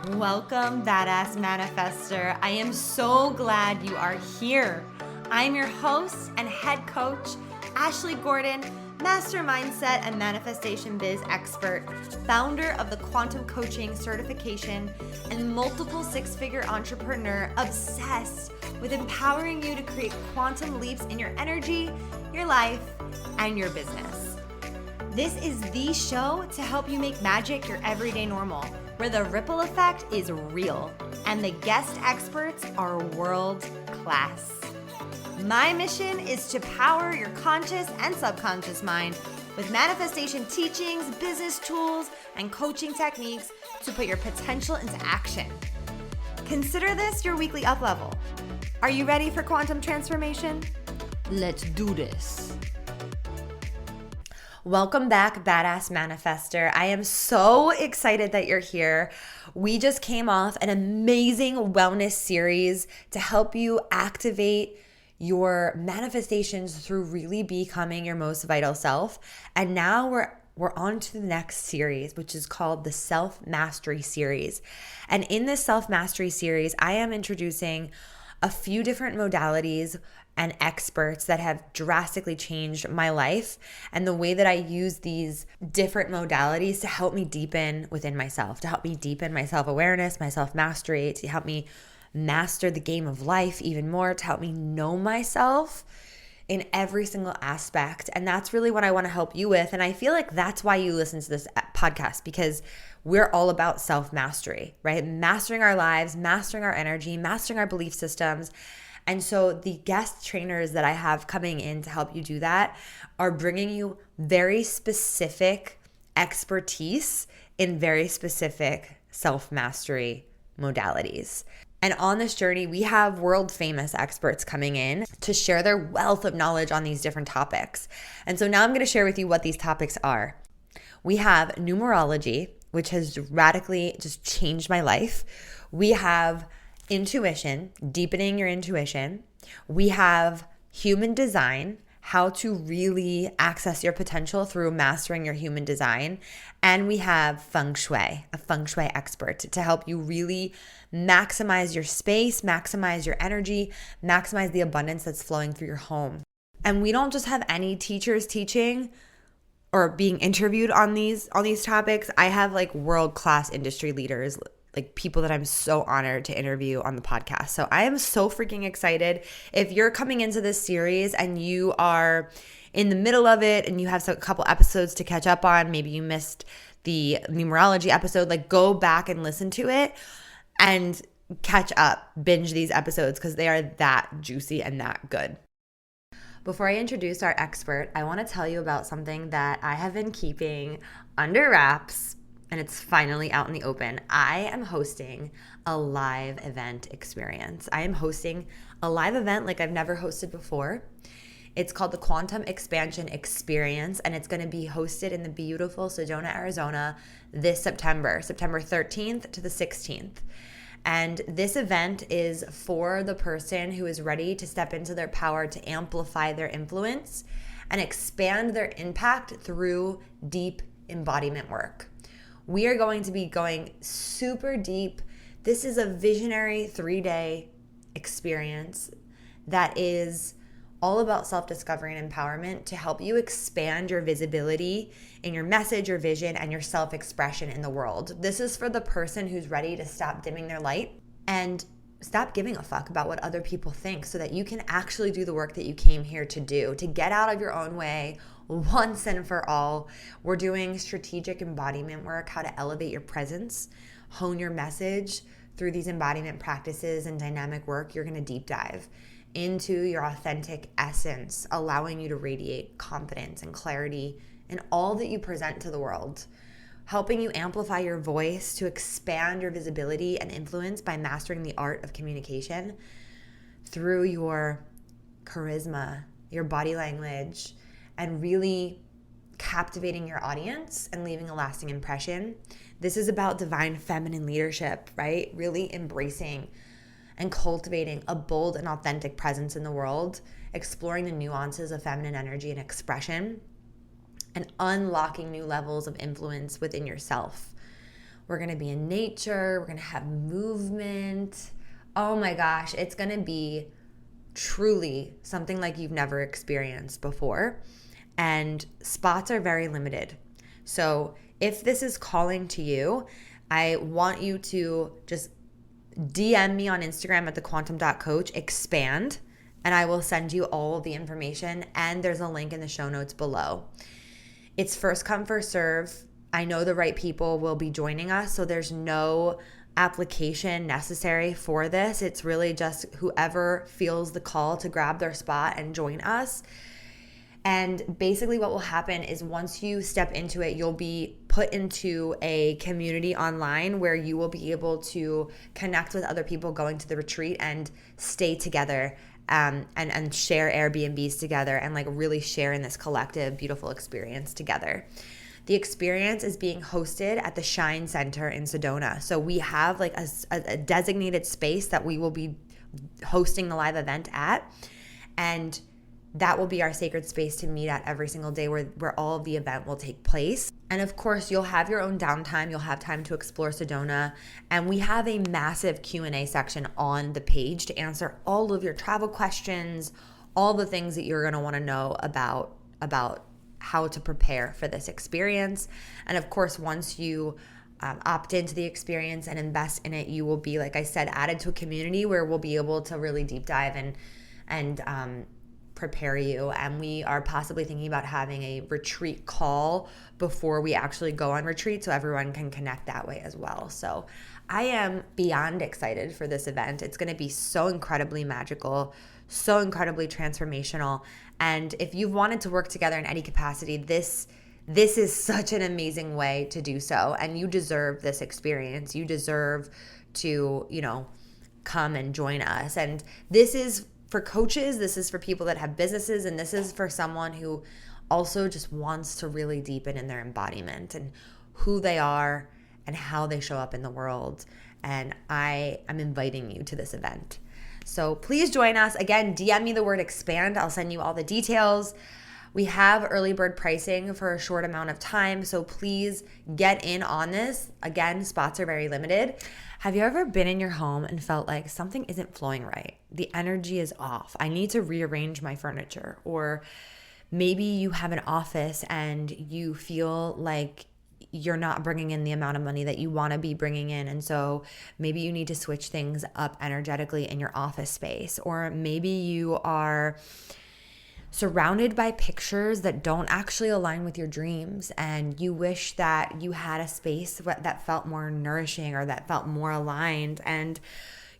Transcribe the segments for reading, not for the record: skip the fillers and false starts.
Welcome, Badass Manifester. I am so glad you are here. I'm your host and head coach, Ashley Gordon, master mindset and manifestation biz expert, founder of the Quantum Coaching Certification, and multiple six-figure entrepreneur obsessed with empowering you to create quantum leaps in your energy, your life, and your business. This is the show to help you make magic your everyday normal, where the ripple effect is real and the guest experts are world class. My mission is to power your conscious and subconscious mind with manifestation teachings, business tools, and coaching techniques to put your potential into action. Consider this your weekly up level. Are you ready for quantum transformation? Let's do this. Welcome back, Badass Manifester. I am so excited that you're here. We just came off an amazing wellness series to help you activate your manifestations through really becoming your most vital self. And now we're on to the next series, which is called the Self-Mastery Series. And in this Self-Mastery Series, I am introducing a few different modalities and experts that have drastically changed my life and the way that I use these different modalities to help me deepen within myself, to help me deepen my self-awareness, my self-mastery, to help me master the game of life even more, to help me know myself in every single aspect. And that's really what I want to help you with. And I feel like that's why you listen to this podcast, because we're all about self-mastery, right? Mastering our lives, mastering our energy, mastering our belief systems. And so the guest trainers that I have coming in to help you do that are bringing you very specific expertise in very specific self-mastery modalities. And on this journey, we have world famous experts coming in to share their wealth of knowledge on these different topics. And so now I'm going to share with you what these topics are. We have numerology, which has radically just changed my life. We have intuition, deepening your intuition. We have human design, how to really access your potential through mastering your human design. And we have Feng Shui, a Feng Shui expert to help you really maximize your space, maximize your energy, maximize the abundance that's flowing through your home. And we don't just have any teachers teaching or being interviewed on these topics. I have like world-class industry leaders, like people that I'm so honored to interview on the podcast. So I am so freaking excited. If you're coming into this series and you are in the middle of it and you have a couple episodes to catch up on, maybe you missed the numerology episode, like go back and listen to it and catch up, binge these episodes because they are that juicy and that good. Before I introduce our expert, I want to tell you about something that I have been keeping under wraps, and it's finally out in the open. I am hosting a live event experience. I am hosting a live event like I've never hosted before. It's called the Quantum Expansion Experience, and it's going to be hosted in the beautiful Sedona, Arizona this September 13th to the 16th. And this event is for the person who is ready to step into their power to amplify their influence and expand their impact through deep embodiment work. We are going to be going super deep. This is a visionary 3-day experience that is all about self-discovery and empowerment to help you expand your visibility in your message, your vision, and your self-expression in the world. This is for the person who's ready to stop dimming their light and stop giving a fuck about what other people think so that you can actually do the work that you came here to do, to get out of your own way once and for all. We're doing strategic embodiment work, how to elevate your presence, hone your message through these embodiment practices and dynamic work. You're going to deep dive into your authentic essence, allowing you to radiate confidence and clarity in all that you present to the world, helping you amplify your voice to expand your visibility and influence by mastering the art of communication through your charisma, your body language, and really captivating your audience and leaving a lasting impression. This is about divine feminine leadership, right? Really embracing and cultivating a bold and authentic presence in the world, exploring the nuances of feminine energy and expression, and unlocking new levels of influence within yourself. We're going to be in nature. We're going to have movement. Oh my gosh, it's going to be truly something like you've never experienced before. And spots are very limited. So if this is calling to you, I want you to just DM me on Instagram at thequantum.coach, expand, and I will send you all of the information. And there's a link in the show notes below. It's first come, first serve. I know the right people will be joining us, so there's no application necessary for this. It's really just whoever feels the call to grab their spot and join us. And basically what will happen is once you step into it, you'll be put into a community online where you will be able to connect with other people going to the retreat and stay together and share Airbnbs together and like really share in this collective beautiful experience together. The experience is being hosted at the Shine Center in Sedona. So we have like a designated space that we will be hosting the live event at. And that will be our sacred space to meet at every single day where all of the event will take place. And of course, you'll have your own downtime. You'll have time to explore Sedona. And we have a massive Q&A section on the page to answer all of your travel questions, all the things that you're going to want to know about how to prepare for this experience. And of course, once you opt into the experience and invest in it, you will be, like I said, added to a community where we'll be able to really deep dive and prepare you. And we are possibly thinking about having a retreat call before we actually go on retreat so everyone can connect that way as well. So I am beyond excited for this event. It's going to be so incredibly magical, so incredibly transformational. And if you've wanted to work together in any capacity, this is such an amazing way to do so. And you deserve this experience. You deserve to, come and join us. And this is for coaches, this is for people that have businesses, and this is for someone who also just wants to really deepen in their embodiment and who they are and how they show up in the world. And I am inviting you to this event. So please join us. Again, DM me the word expand. I'll send you all the details. We have early bird pricing for a short amount of time, so please get in on this. Again, spots are very limited. Have you ever been in your home and felt like something isn't flowing right? The energy is off. I need to rearrange my furniture. Or maybe you have an office and you feel like you're not bringing in the amount of money that you want to be bringing in. And so maybe you need to switch things up energetically in your office space. Or maybe you are surrounded by pictures that don't actually align with your dreams, and you wish that you had a space that felt more nourishing or that felt more aligned, and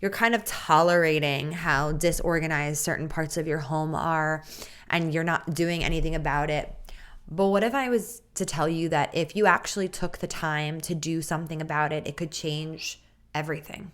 you're kind of tolerating how disorganized certain parts of your home are and you're not doing anything about it. But what if I was to tell you that if you actually took the time to do something about it, it could change everything?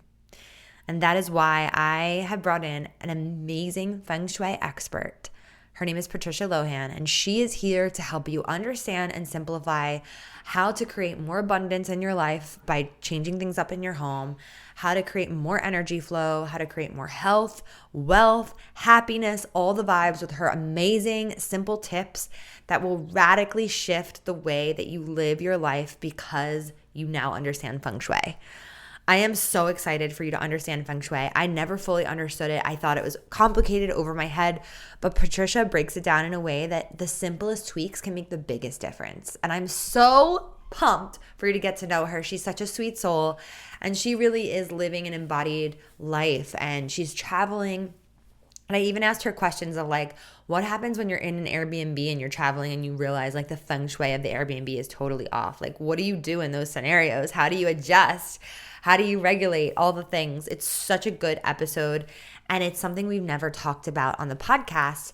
And that is why I have brought in an amazing Feng Shui expert. Her name is Patricia Lohan, and she is here to help you understand and simplify how to create more abundance in your life by changing things up in your home, how to create more energy flow, how to create more health, wealth, happiness, all the vibes with her amazing, simple tips that will radically shift the way that you live your life because you now understand Feng Shui. I am so excited for you to understand Feng Shui. I never fully understood it. I thought it was complicated over my head, but Patricia breaks it down in a way that the simplest tweaks can make the biggest difference. And I'm so pumped for you to get to know her. She's such a sweet soul, and she really is living an embodied life, and she's traveling. And I even asked her questions of like, what happens when you're in an Airbnb and you're traveling and you realize like the Feng Shui of the Airbnb is totally off? Like, what do you do in those scenarios? How do you adjust? How do you regulate all the things? It's such a good episode, and it's something we've never talked about on the podcast,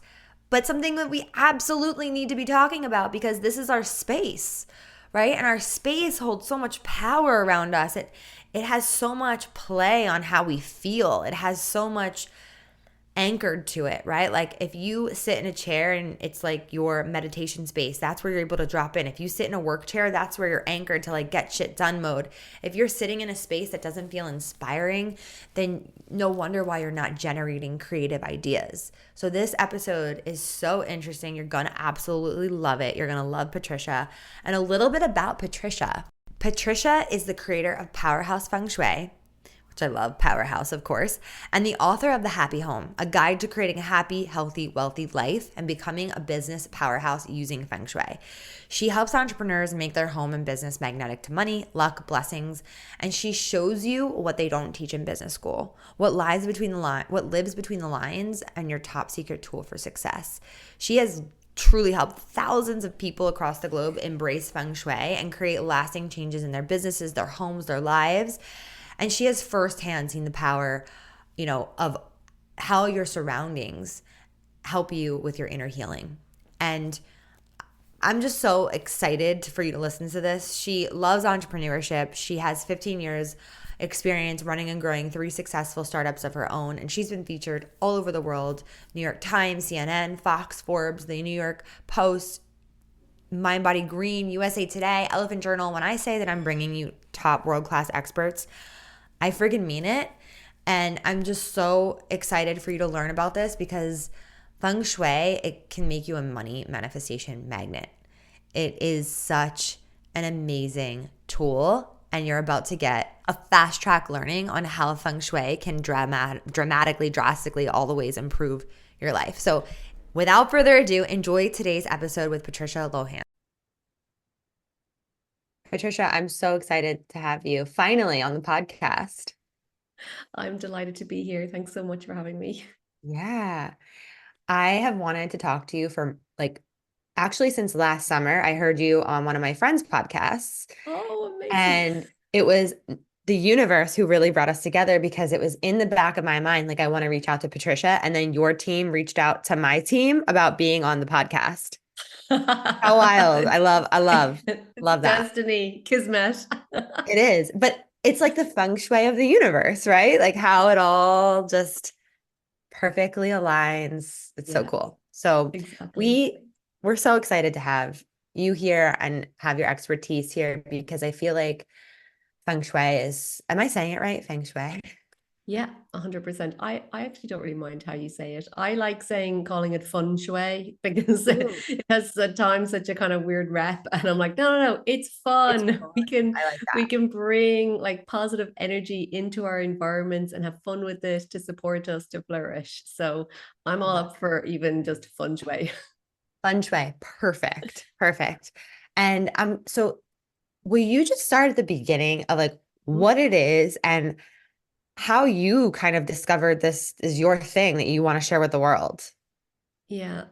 but something that we absolutely need to be talking about because this is our space, right? And our space holds so much power around us. It has so much play on how we feel. It has so much anchored to it, right? Like if you sit in a chair and it's like your meditation space, that's where you're able to drop in. If you sit in a work chair, that's where you're anchored to like get shit done mode. If you're sitting in a space that doesn't feel inspiring, then no wonder why you're not generating creative ideas. So this episode is so interesting. You're going to absolutely love it. You're going to love Patricia. And a little bit about Patricia. Patricia is the creator of PowerHouse Feng Shui, which I love, Powerhouse, of course, and the author of The Happy Home, a guide to creating a happy, healthy, wealthy life and becoming a business powerhouse using Feng Shui. She helps entrepreneurs make their home and business magnetic to money, luck, blessings, and she shows you what they don't teach in business school, what lives between the lines, and your top secret tool for success. She has truly helped thousands of people across the globe embrace Feng Shui and create lasting changes in their businesses, their homes, their lives. And she has firsthand seen the power, of how your surroundings help you with your inner healing. And I'm just so excited for you to listen to this. She loves entrepreneurship. She has 15 years experience running and growing 3 successful startups of her own, and she's been featured all over the world: New York Times, CNN, Fox, Forbes, the New York Post, mindbodygreen, USA Today, Elephant Journal. When I say that I'm bringing you top world-class experts, I friggin' mean it. And I'm just so excited for you to learn about this, because Feng Shui, it can make you a money manifestation magnet. It is such an amazing tool, and you're about to get a fast track learning on how Feng Shui can dramatically, drastically, all the ways improve your life. So without further ado, enjoy today's episode with Patricia Lohan. Patricia, I'm so excited to have you finally on the podcast. I'm delighted to be here. Thanks so much for having me. Yeah. I have wanted to talk to you for actually since last summer. I heard you on one of my friends' podcasts, Oh, amazing. and it was the universe who really brought us together, because it was in the back of my mind, like, I want to reach out to Patricia. And then your team reached out to my team about being on the podcast. How wild. I love that. Destiny, kismet. It is. But it's like the feng shui of the universe, right? Like how it all just perfectly aligns. It's so Yeah, cool. So exactly. we're so excited to have you here and have your expertise here, because I feel like feng shui is, am I saying it right? Feng shui. Yeah, 100%. I actually don't really mind how you say it. I like calling it feng shui because Ooh, it has at times such a kind of weird rep. And I'm like, no, it's it's fun. fun. We can I like we that. can bring like positive energy into our environments and have fun with it to support us to flourish. So I'm all Love up for even just feng shui. feng shui. Perfect. Perfect. And so will you just start at the beginning of like what it is and how you kind of discovered this is your thing that you want to share with the world? Yeah.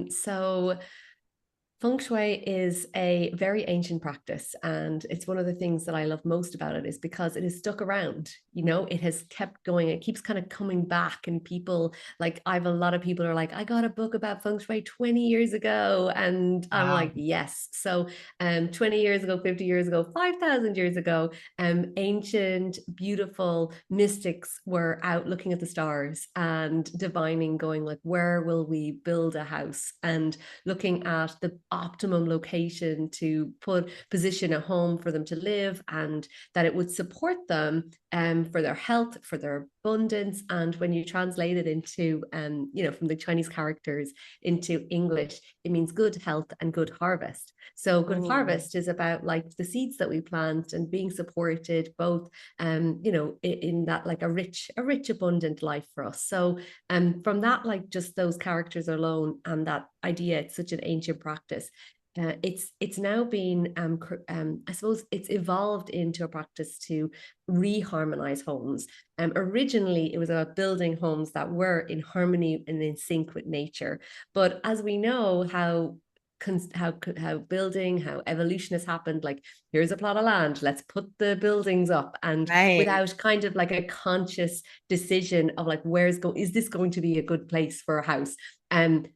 So Feng Shui is a very ancient practice, and it's one of the things that I love most about it is because it has stuck around. It has kept going. It keeps kind of coming back, and people like I've a lot of people are like, I got a book about Feng Shui 20 years ago, and I'm Wow. like, yes. So, 20 years ago, 50 years ago, 5,000 years ago, ancient, beautiful mystics were out looking at the stars and divining, going like, where will we build a house? And looking at the optimum location to position a home for them to live, and that it would support them for their health, for their abundance. And when you translate it into from the Chinese characters into English, it means good health and good harvest. So good Ooh. harvest is about like the seeds that we plant and being supported both in that like a rich abundant life for us. So from that, like just those characters alone and that idea, it's such an ancient practice. It's now been I suppose it's evolved into a practice to reharmonize homes. Originally, it was about building homes that were in harmony and in sync with nature. But as we know, how building, how evolution has happened, like here's a plot of land, let's put the buildings up, and Right. without kind of like a conscious decision of like is this going to be a good place for a house.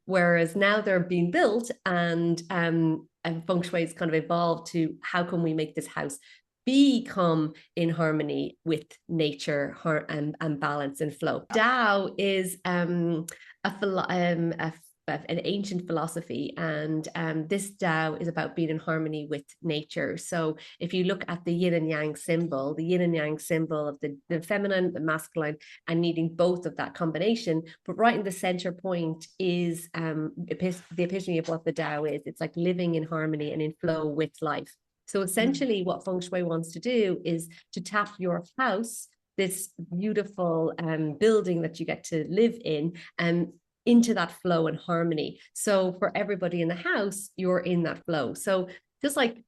Whereas now they're being built, and feng shui has kind of evolved to how can we make this house become in harmony with nature and balance and flow. Tao is an ancient philosophy, and this Tao is about being in harmony with nature. So if you look at the yin and yang symbol, of the feminine, the masculine, and needing both of that combination, but right in the center point is the epitome of what the Tao is. It's like living in harmony and in flow with life. So essentially what Feng Shui wants to do is to tap your house, this beautiful building that you get to live in, into that flow and harmony. So for everybody in the house, you're in that flow. So just like,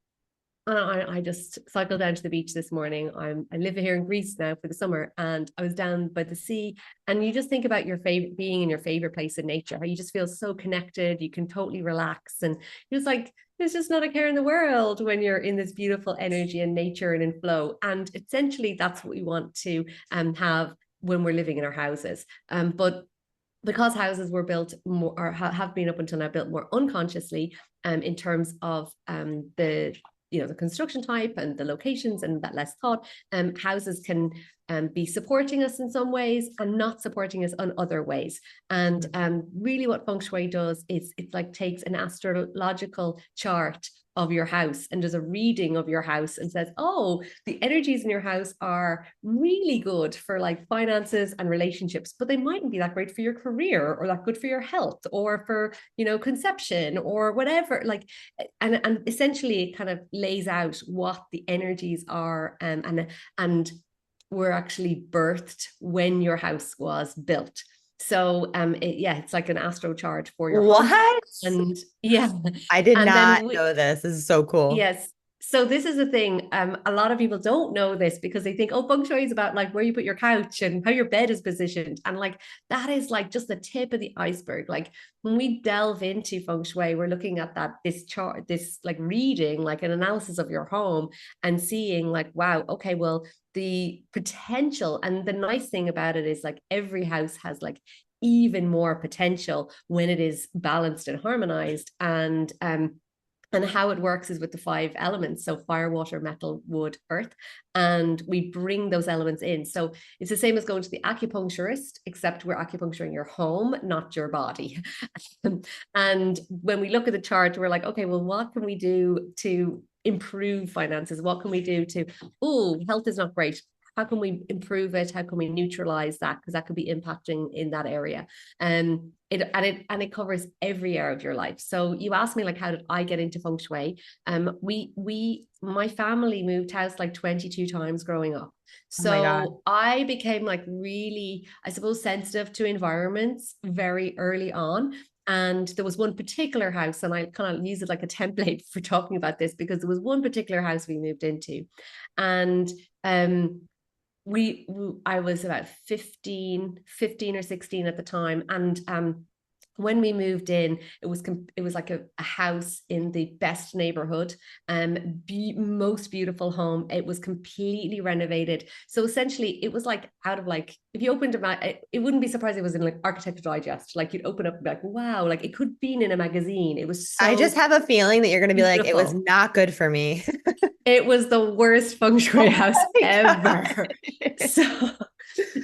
I just cycled down to the beach this morning. I live here in Greece now for the summer, and I was down by the sea. And you just think about your favorite, being in your favorite place in nature, how you just feel so connected. You can totally relax, and it's like there's just not a care in the world when you're in this beautiful energy and nature and in flow. And essentially, that's what we want to have when we're living in our houses. But because houses were built more, or have been up until now built more unconsciously, in terms of the the construction type and the locations and that less thought, houses can be supporting us in some ways and not supporting us in other ways. And really what Feng Shui does is it like takes an astrological chart of your house and does a reading of your house and says, oh, the energies in your house are really good for like finances and relationships, but they mightn't be that great for your career or that good for your health or for, conception or whatever. Like, and essentially it kind of lays out what the energies are, and were actually birthed when your house was built. So it's like an astro chart for your home. What? And yeah. I did And not then know this. This is so cool. yes. So this is the thing. A lot of people don't know this because they think, oh, Feng Shui is about like where you put your couch and how your bed is positioned. And like that is like just the tip of the iceberg. Like when we delve into Feng Shui, we're looking at this chart, this like reading, like an analysis of your home and seeing like, wow, okay, well, the potential. And the nice thing about it is like every house has like even more potential when it is balanced and harmonized. And how it works is with the 5 elements. So fire, water, metal, wood, earth. And we bring those elements in. So it's the same as going to the acupuncturist, except we're acupuncturing your home, not your body. And when we look at the chart, we're like, okay, well, what can we do to improve finances? What can we do to, health is not great. How can we improve it? How can we neutralize that? Because that could be impacting in that area. It covers every area of your life. So you asked me like, how did I get into Feng Shui? My family moved house like 22 times growing up. So I became like really, I suppose, sensitive to environments very early on. And there was one particular house, and I kind of use it like a template for talking about this, because there was one particular house we moved into, and I was about 15 or 16 at the time. And when we moved in, it was like a house in the best neighborhood, most beautiful home. It was completely renovated. So essentially it was like out of like, if you opened it wouldn't be surprised it was in like Architecture Digest. Like you'd open up and be like, wow, like it could have been in a magazine. It was so I just have a feeling that you're going to be beautiful. like, it was not good for me. It was the worst Feng Shui house ever. So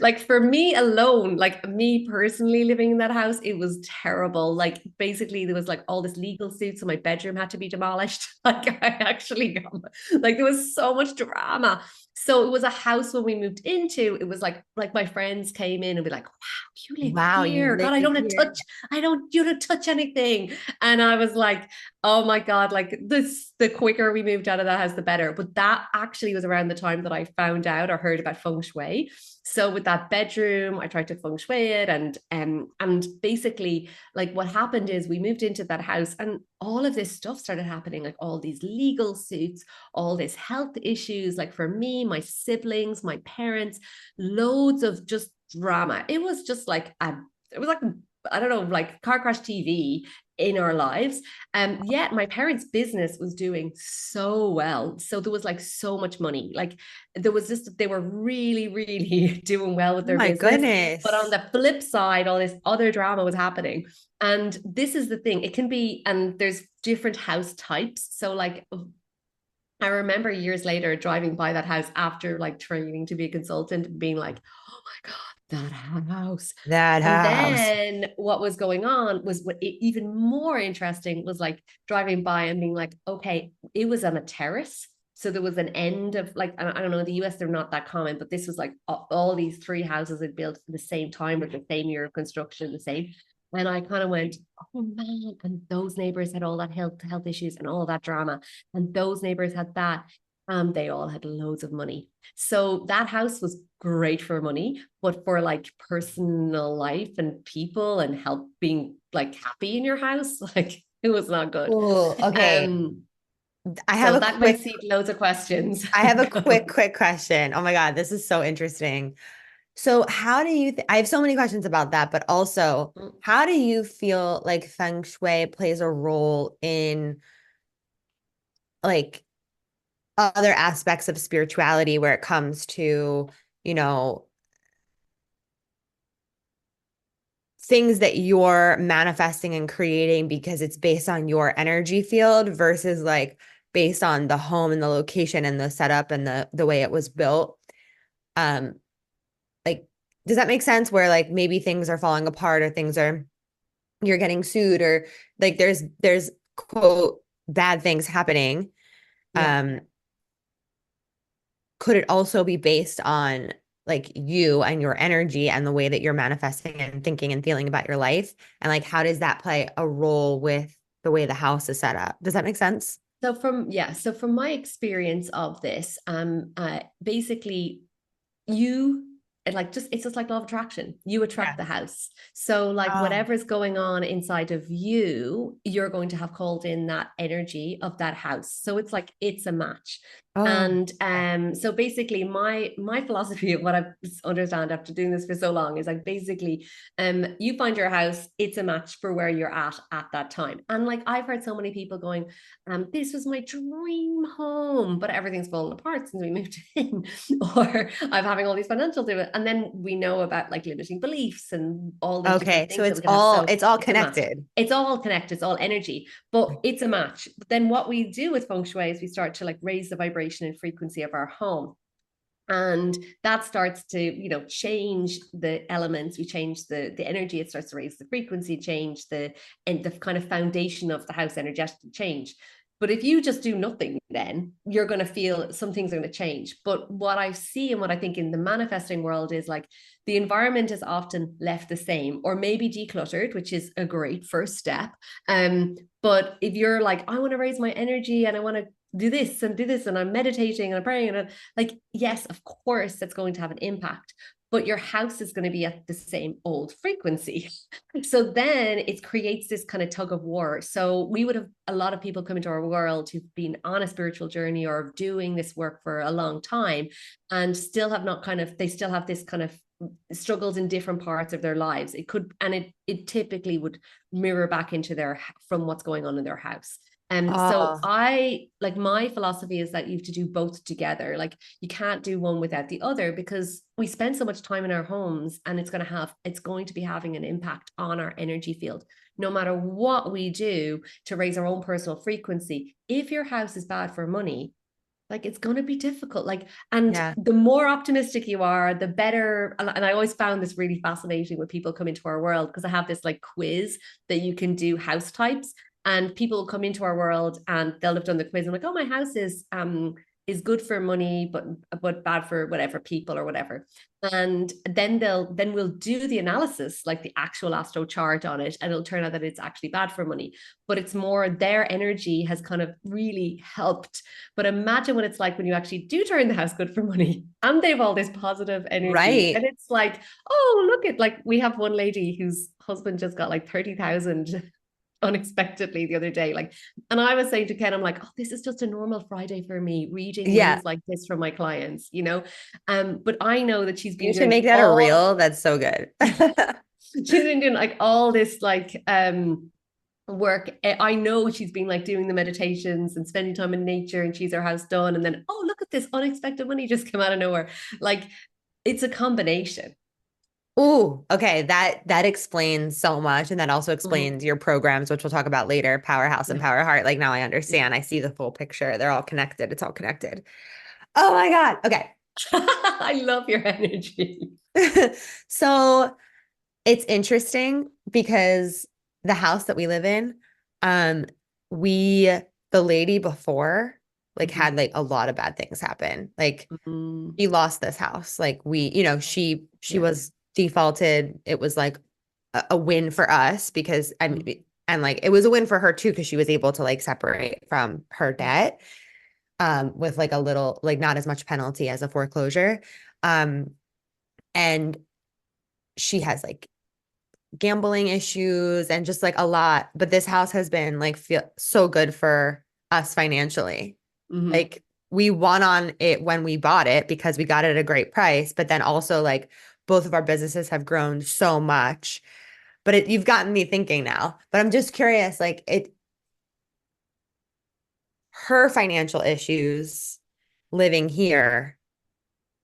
like for me alone, like me personally living in that house, it was terrible. Like basically there was like all this legal suit, so my bedroom had to be demolished. Like I actually got, like there was so much drama. So it was a house when we moved into, it was like my friends came in and be like, wow, you live here. God, I don't want to touch, you don't touch anything. And I was like, oh my God, like this, the quicker we moved out of that house, the better. But that actually was around the time that I found out or heard about Feng Shui. So with that bedroom, I tried to Feng Shui it, and basically like what happened is we moved into that house and all of this stuff started happening, like all these legal suits, all this health issues, like for me, my siblings, my parents, loads of just drama. It was just like it was like, I don't know, like car crash TV in our lives. Yet my parents' business was doing so well. So there was like so much money. Like there was just, they were really, really doing well with their business. Goodness. But on the flip side, all this other drama was happening. And this is the thing, it can be, and there's different house types. So like, I remember years later driving by that house after like training to be a consultant and being like, oh my God, that house. And then what was going on was what even more interesting was like driving by and being like, okay, it was on a terrace. So there was an end of like, I don't know, in the US, they're not that common, but this was like all these 3 houses had built at the same time with the same year of construction, the same. And I kind of went, oh man, and those neighbors had all that health issues and all that drama. And those neighbors had that. They all had loads of money. So that house was great for money, but for like personal life and people and help being like happy in your house, like it was not good. Oh, okay. Um, I have so a that might quick seed loads of questions. I have a Go. quick question. Oh my God, this is so interesting. So, how do you I have so many questions about that, but also, how do you feel like feng shui plays a role in like other aspects of spirituality where it comes to, you know, things that you're manifesting and creating because it's based on your energy field versus like based on the home and the location and the setup and the way it was built. Um, like, does that make sense? Where like maybe things are falling apart or things are you're getting sued or like there's quote bad things happening. Yeah. Um, could it also be based on like you and your energy and the way that you're manifesting and thinking and feeling about your life? And like, how does that play a role with the way the house is set up? Does that make sense? So from my experience of this, basically you like just it's just like law of attraction. You attract Yeah. the house. So like Oh, whatever's going on inside of you, you're going to have called in that energy of that house. So it's like it's a match. oh, And okay. so basically my philosophy of what I've understand after doing this for so long is like basically you find your house, it's a match for where you're at that time. And like I've heard so many people going, this was my dream home, but everything's fallen apart since we moved in. Or I'm having all these financial difficulties. And then we know about like limiting beliefs and all these Okay. different So things that we can have. So it's all it's a match. connected. It's all connected, it's all energy, but it's a match. But then what we do with feng shui is we start to like raise the vibration and frequency of our home, and that starts to change the elements. We change the energy, it starts to raise the frequency, change the kind of foundation of the house, energetic change. But if you just do nothing, then you're going to feel some things are going to change. But what I see and what I think in the manifesting world is like the environment is often left the same or maybe decluttered, which is a great first step. But if you're like, I want to raise my energy and I want to do this and do this and I'm meditating and I'm praying and like, yes, of course, that's going to have an impact, but your house is going to be at the same old frequency. So then it creates this kind of tug of war. So we would have a lot of people come into our world who've been on a spiritual journey or doing this work for a long time and still have not kind of, they still have this kind of struggles in different parts of their lives. It could, and it typically would mirror back into their, from what's going on in their house. So Oh, I like my philosophy is that you have to do both together. Like you can't do one without the other because we spend so much time in our homes and it's going to be having an impact on our energy field. No matter what we do to raise our own personal frequency, if your house is bad for money, like it's going to be difficult. Like, and yeah. the more optimistic you are, the better. And I always found this really fascinating when people come into our world because I have this like quiz that you can do house types, and people come into our world and they'll have done the quiz and like, oh, my house is good for money, but bad for whatever people or whatever. And then we'll do the analysis, like the actual astro chart on it, and it'll turn out that it's actually bad for money. But it's more their energy has kind of really helped. But imagine what it's like when you actually do turn the house good for money and they have all this positive energy. And Right. it's like, oh, look at like we have one lady whose husband just got like 30,000 unexpectedly the other day. Like, and I was saying to Ken, I'm like, oh, this is just a normal Friday for me, reading Yeah. wins like this from my clients, But I know that she's been You should doing make that a all reel. That's so good. she's been doing like all this like work. I know she's been like doing the meditations and spending time in nature and she's her house done. And then, oh, look at this unexpected money just come out of nowhere. Like it's a combination. Ooh, okay. That explains so much. And that also Mhm. explains your programs, which we'll talk about later, Powerhouse and Yeah. Power Heart. Like now I Yeah. understand. I see the full picture. They're all connected. It's all connected. Oh my God. Okay. I love your energy. So it's interesting because the house that we live in, um, we the lady before like Mhm. had like a lot of bad things happen. Like Mhm. she lost this house. Like we, she Yeah. was defaulted. It was like a win for us because I mean, and like it was a win for her too because she was able to like separate from her debt with like a little like not as much penalty as a foreclosure. Um and she has like gambling issues and just like a lot, but this house has been like feel so good for us financially. Mm-hmm. Like we won on it when we bought it because we got it at a great price, but then also like both of our businesses have grown so much. But you've gotten me thinking now. But I'm just curious, like her financial issues living here,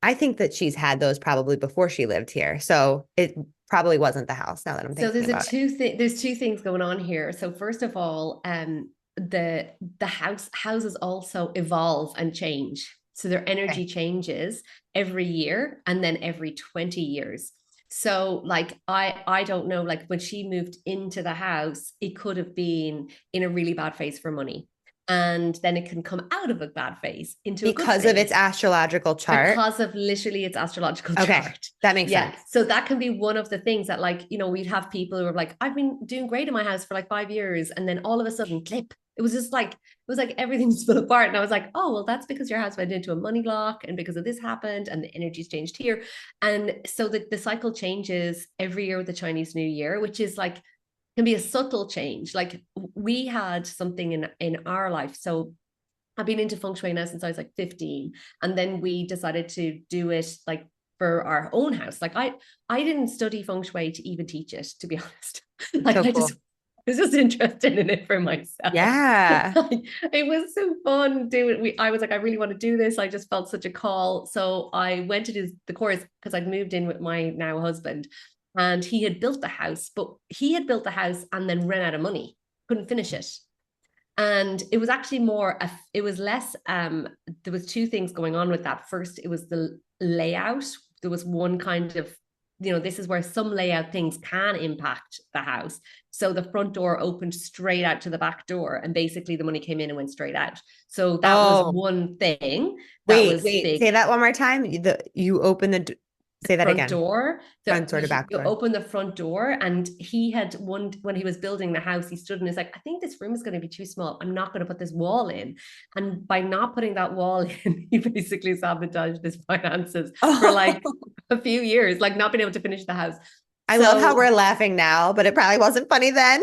I think that she's had those probably before she lived here. So it probably wasn't the house now that I'm So thinking about it. there's two things going on here. So first of all, the houses also evolve and change. So their Okay. energy changes every year and then every 20 years. So like I don't know, like when she moved into the house, it could have been in a really bad phase for money. And then it can come out of a bad phase into a good Because of its phase astrological chart. because of literally its astrological Okay. chart. That makes Yeah. sense. So that can be one of the things that, like, you know, we'd have people who are like, I've been doing great in my house for like 5 years. And then all of a sudden, clip. It was just like, it was like everything split apart. And I was like, oh, well, that's because your house went into a money block and because of this happened and the energy's changed here. And so the cycle changes every year with the Chinese New Year, which is like, can be a subtle change. Like we had something in our life. So I've been into feng shui now since I was like 15. And then we decided to do it like for our own house. Like I didn't study feng shui to even teach it, to be honest. Like So I cool. just was just interested in it for myself. Yeah. It was so fun doing I was like, I really want to do this. I just felt such a call. So I went to do the course because I'd moved in with my now husband and he had built the house, but he had built the house and then ran out of money, couldn't finish it. And it was actually more it was less there was two things going on with that. First, it was the layout. There was one kind of, you know, this is where some layout things can impact the house. So the front door opened straight out to the back door and basically the money came in and went straight out. So that was Oh, one thing that was wait. Say big. that one more time. You open say that Front again. door. So Front door to you back door. open the front door, and he had one when he was building the house. He stood and he's like, "I think this room is going to be too small. I'm not going to put this wall in." And by not putting that wall in, he basically sabotaged his finances for Oh, like a few years, like not being able to finish the house. I love how So we're laughing now, but it probably wasn't funny then.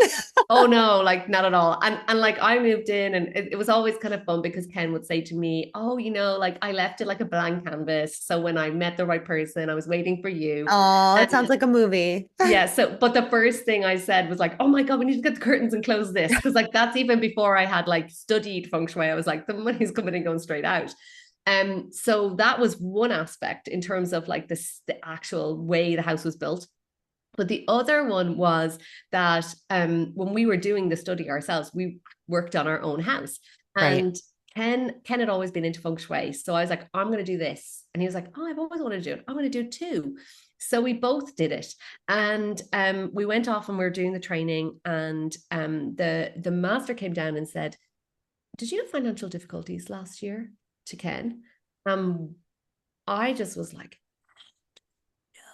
oh no, like not at all. And like I moved in and it was always kind of fun because Ken would say to me, oh, you know, like I left it like a blank canvas. So when I met the right person, I was waiting for you. Oh, it sounds And like a movie. yeah, so but the first thing I said was like, oh my God, we need to get the curtains and close this. Because like that's even before I had like studied feng shui. I was like, the money's coming and going straight out. So that was one aspect in terms of like this the actual way the house was built. But the other one was that when we were doing the study ourselves, we worked on our own house. Right. And Ken had always been into feng shui. So I was like, I'm going to do this. And he was like, oh, I've always wanted to do it. I'm going to do it too. So we both did it. And we went off and we were doing the training. And the master came down and said, did you have financial difficulties last year to Ken? Um, I just was like,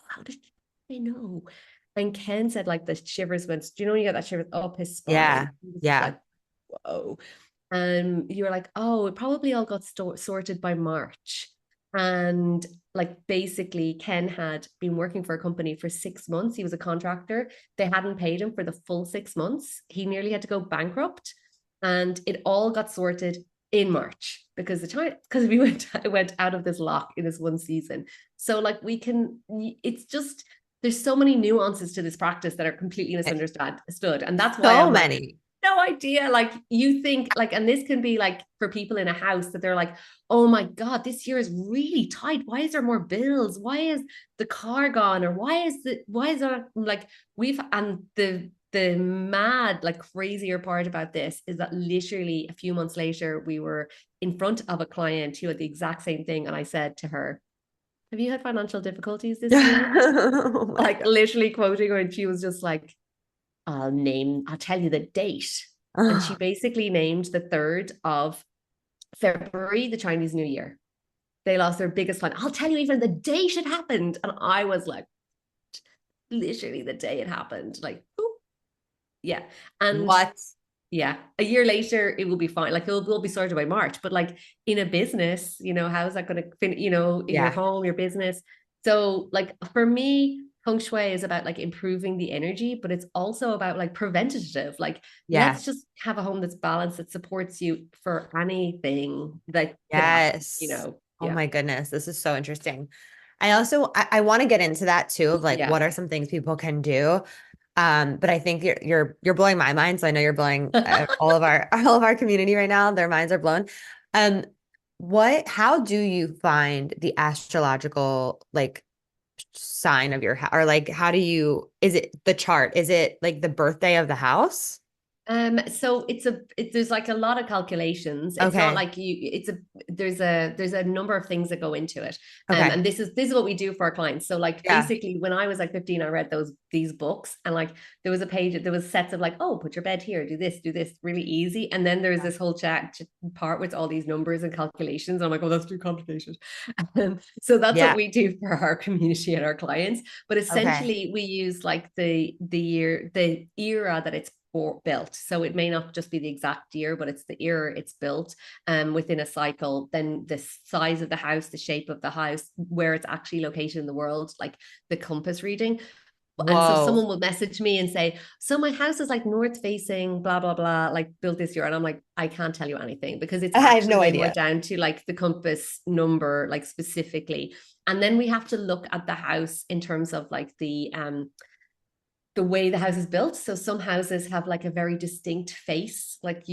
how did you know? And Ken said, like, the shivers went, do you know when you get that shivers up his Yeah. spine? He was just Yeah. like, whoa. And you were like, oh, it probably all got sorted by March. And like, basically, Ken had been working for a company for 6 months. He was a contractor. They hadn't paid him for the full 6 months. He nearly had to go bankrupt. And it all got sorted in March because we went out of this lock in this one season. So like it's just there's so many nuances to this practice that are completely misunderstood. And that's why So I'm like, many. no idea. Like you think like, and this can be like for people in a house that they're like, oh my God, this year is really tight. Why is there more bills? Why is the car gone? Or why is there like the mad, like crazier part about this is that literally a few months later, we were in front of a client who had the exact same thing. And I said to her, have you had financial difficulties this year? Oh my Like God. literally quoting her. And she was just like, I'll tell you the date. And she Oh, basically named the 3rd of February, the Chinese New Year. They lost their biggest client. I'll tell you even the date it happened. And I was like, literally the day it happened, like, boop, yeah. And What? yeah, a year later, it will be fine. Like it'll be sorted by March. But like in a business, how is that going to fit, in your Yeah. home, your business? So like for me, feng shui is about like improving the energy, but it's also about like preventative. Like Yeah. let's just have a home that's balanced, that supports you for anything that could Yes. Oh Yeah. my goodness. This is so interesting. I want to get into that too of like Yeah. what are some things people can do. But I think you're blowing my mind. So I know you're blowing all of our all of our community right now. Their minds are blown. Um, how do you find the astrological like sign of your house? Or like how do you, is it the chart? Is it like the birthday of the house? So there's like a lot of calculations. It's not Okay. like there's a number of things that go into it. Okay. And this is what we do for our clients. So like Yeah. basically when I was like 15, I read these books, and like there was sets of like, oh, put your bed here, do this, really easy. And then there's this whole chat part with all these numbers and calculations. I'm like, oh, that's too complicated. So that's what Yeah. we do for our community and our clients. But Okay. essentially we use like the era that it's built. So it may not just be the exact year, but it's the year it's built within a cycle. Then the size of the house, the shape of the house, where it's actually located in the world, like the compass reading. And so Whoa. someone will message me and say, so my house is like north facing, blah, blah, blah, like built this year. And I'm like, I can't tell you anything because it's I have actually no way more idea. down to like the compass number, like specifically. And then we have to look at the house in terms of like the way the house is built. So some houses have like a very distinct face. Like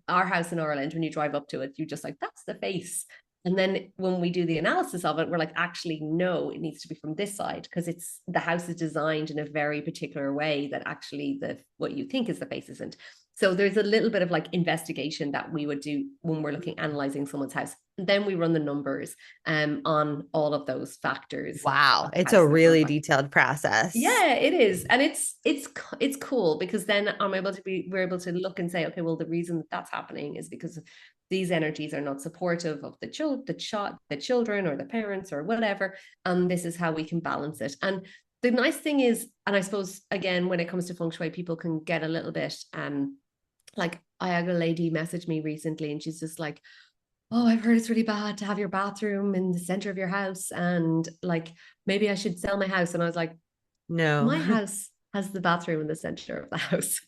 our house in Ireland, when you drive up to it, you just like, that's the face. And then when we do the analysis of it, we're like, actually, no, it needs to be from this side because the house is designed in a very particular way that actually what you think is the face isn't. So there's a little bit of like investigation that we would do when we're analyzing someone's house. And then we run the numbers on all of those factors Wow. of the It's house a and it really looks like. detailed process. Yeah, it is. And it's cool because then we're able to look and say, okay, well, the reason that that's happening is because these energies are not supportive of the children or the parents or whatever. And this is how we can balance it. And the nice thing is, and I suppose again, when it comes to feng shui, people can get a little bit like I had a lady message me recently and she's just like, oh, I've heard it's really bad to have your bathroom in the center of your house. And like, maybe I should sell my house. And I was like, No. my house has the bathroom in the center of the house.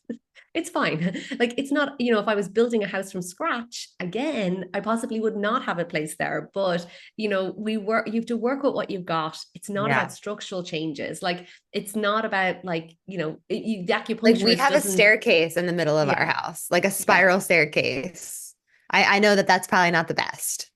It's fine. Like it's not, if I was building a house from scratch again, I possibly would not have a place there. But you have to work with what you've got. It's not Yeah. about structural changes. Like it's not about like, the Like we acupuncturist have a doesn't. staircase in the middle of our Yeah. house, like a Yeah. spiral staircase. I know that that's probably not the best.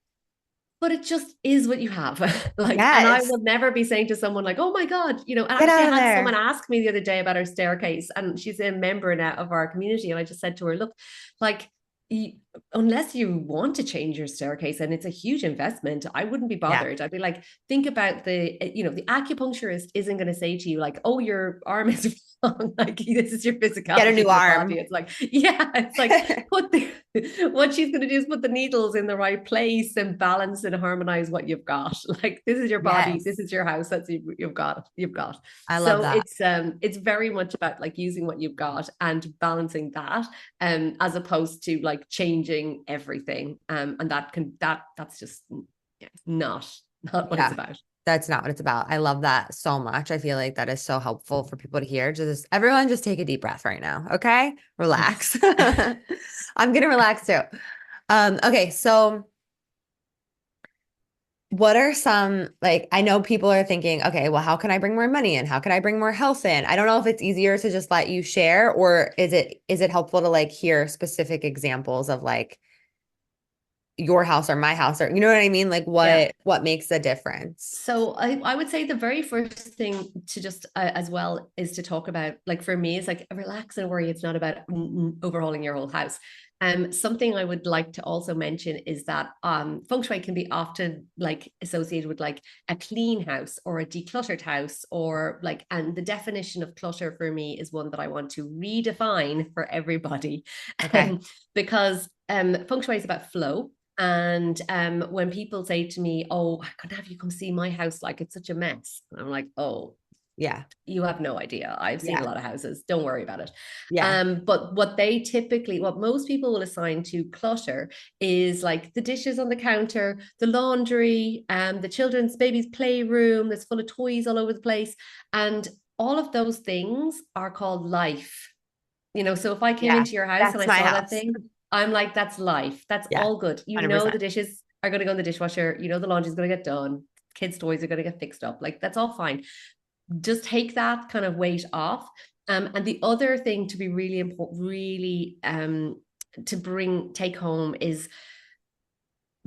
But it just is what you have. Like, and I Yes. would never be saying to someone like, oh my God, and Get actually out I of had someone there. ask me the other day about our staircase, and she's a member now of our community. And I just said to her, look, like, you, unless you want to change your staircase and it's a huge investment, I wouldn't be Yeah. bothered. I'd be like, think about the acupuncturist isn't going to say to you like, oh, your arm is wrong. Like this is your Get a physicality new of your body. arm. It's like, yeah, it's like what she's going to do is put the needles in the right place and balance and harmonize what you've got. Like this is your body, this Yes. is your house. That's you've got. I love So that. it's very much about like using what you've got and balancing that as opposed to like changing everything and that's just not what it's Yeah. about. That's not what it's about. I love that so much. I feel like that is so helpful for people to hear. Just everyone just take a deep breath right now. Okay. Yes. Relax. I'm gonna relax too. Okay, so what are some like I know people are thinking, okay, well, how can I bring more money in? How can I bring more health in? I don't know if it's easier to just let you share or is it helpful to like hear specific examples of like your house or my house or you know what I mean? Like Yeah. what makes a difference? So I would say the very first thing to just as well is to talk about like for me is like relax and worry. It's not about overhauling your whole house. Something I would like to also mention is that feng shui can be often like associated with like a clean house or a decluttered house or like, and the definition of clutter for me is one that I want to redefine for everybody. Okay. Because feng shui is about flow. And when people say to me, oh, I could have you come see my house, like it's such a mess. And I'm like, oh, Yeah. You have no idea. I've seen a Yeah. lot of houses. Don't worry about it. Yeah. But what most people will assign to clutter is like the dishes on the counter, the laundry, the children's baby's playroom that's full of toys all over the place. And all of those things are called life. So if I came Yeah. into your house and That's I my saw that house. thing, I'm like, that's life. That's Yeah. all good. The 100%. dishes are going to go in the dishwasher. The laundry's going to get done. Kids' toys are going to get fixed up. Like, that's all fine. Just take that kind of weight off. And the other thing to be really important, really to take home is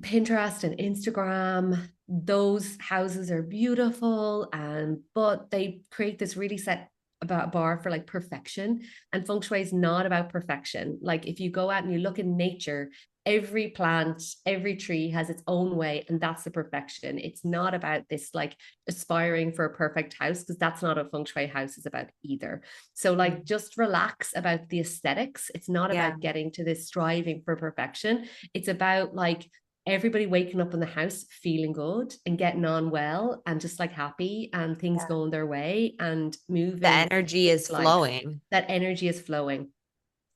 Pinterest and Instagram. Those houses are beautiful, but they create this really set about bar for like perfection. And feng shui is not about perfection. Like, if you go out and you look in nature, every plant, every tree has its own way, and that's the perfection. It's not about this like aspiring for a perfect house, because that's not what feng shui house is about either. So like, just relax about the aesthetics. It's not Yeah. about getting to this striving for perfection. It's about like everybody waking up in the house feeling good and getting on well and just like happy and things Yeah. going their way and The moving energy is life. flowing. That energy is flowing.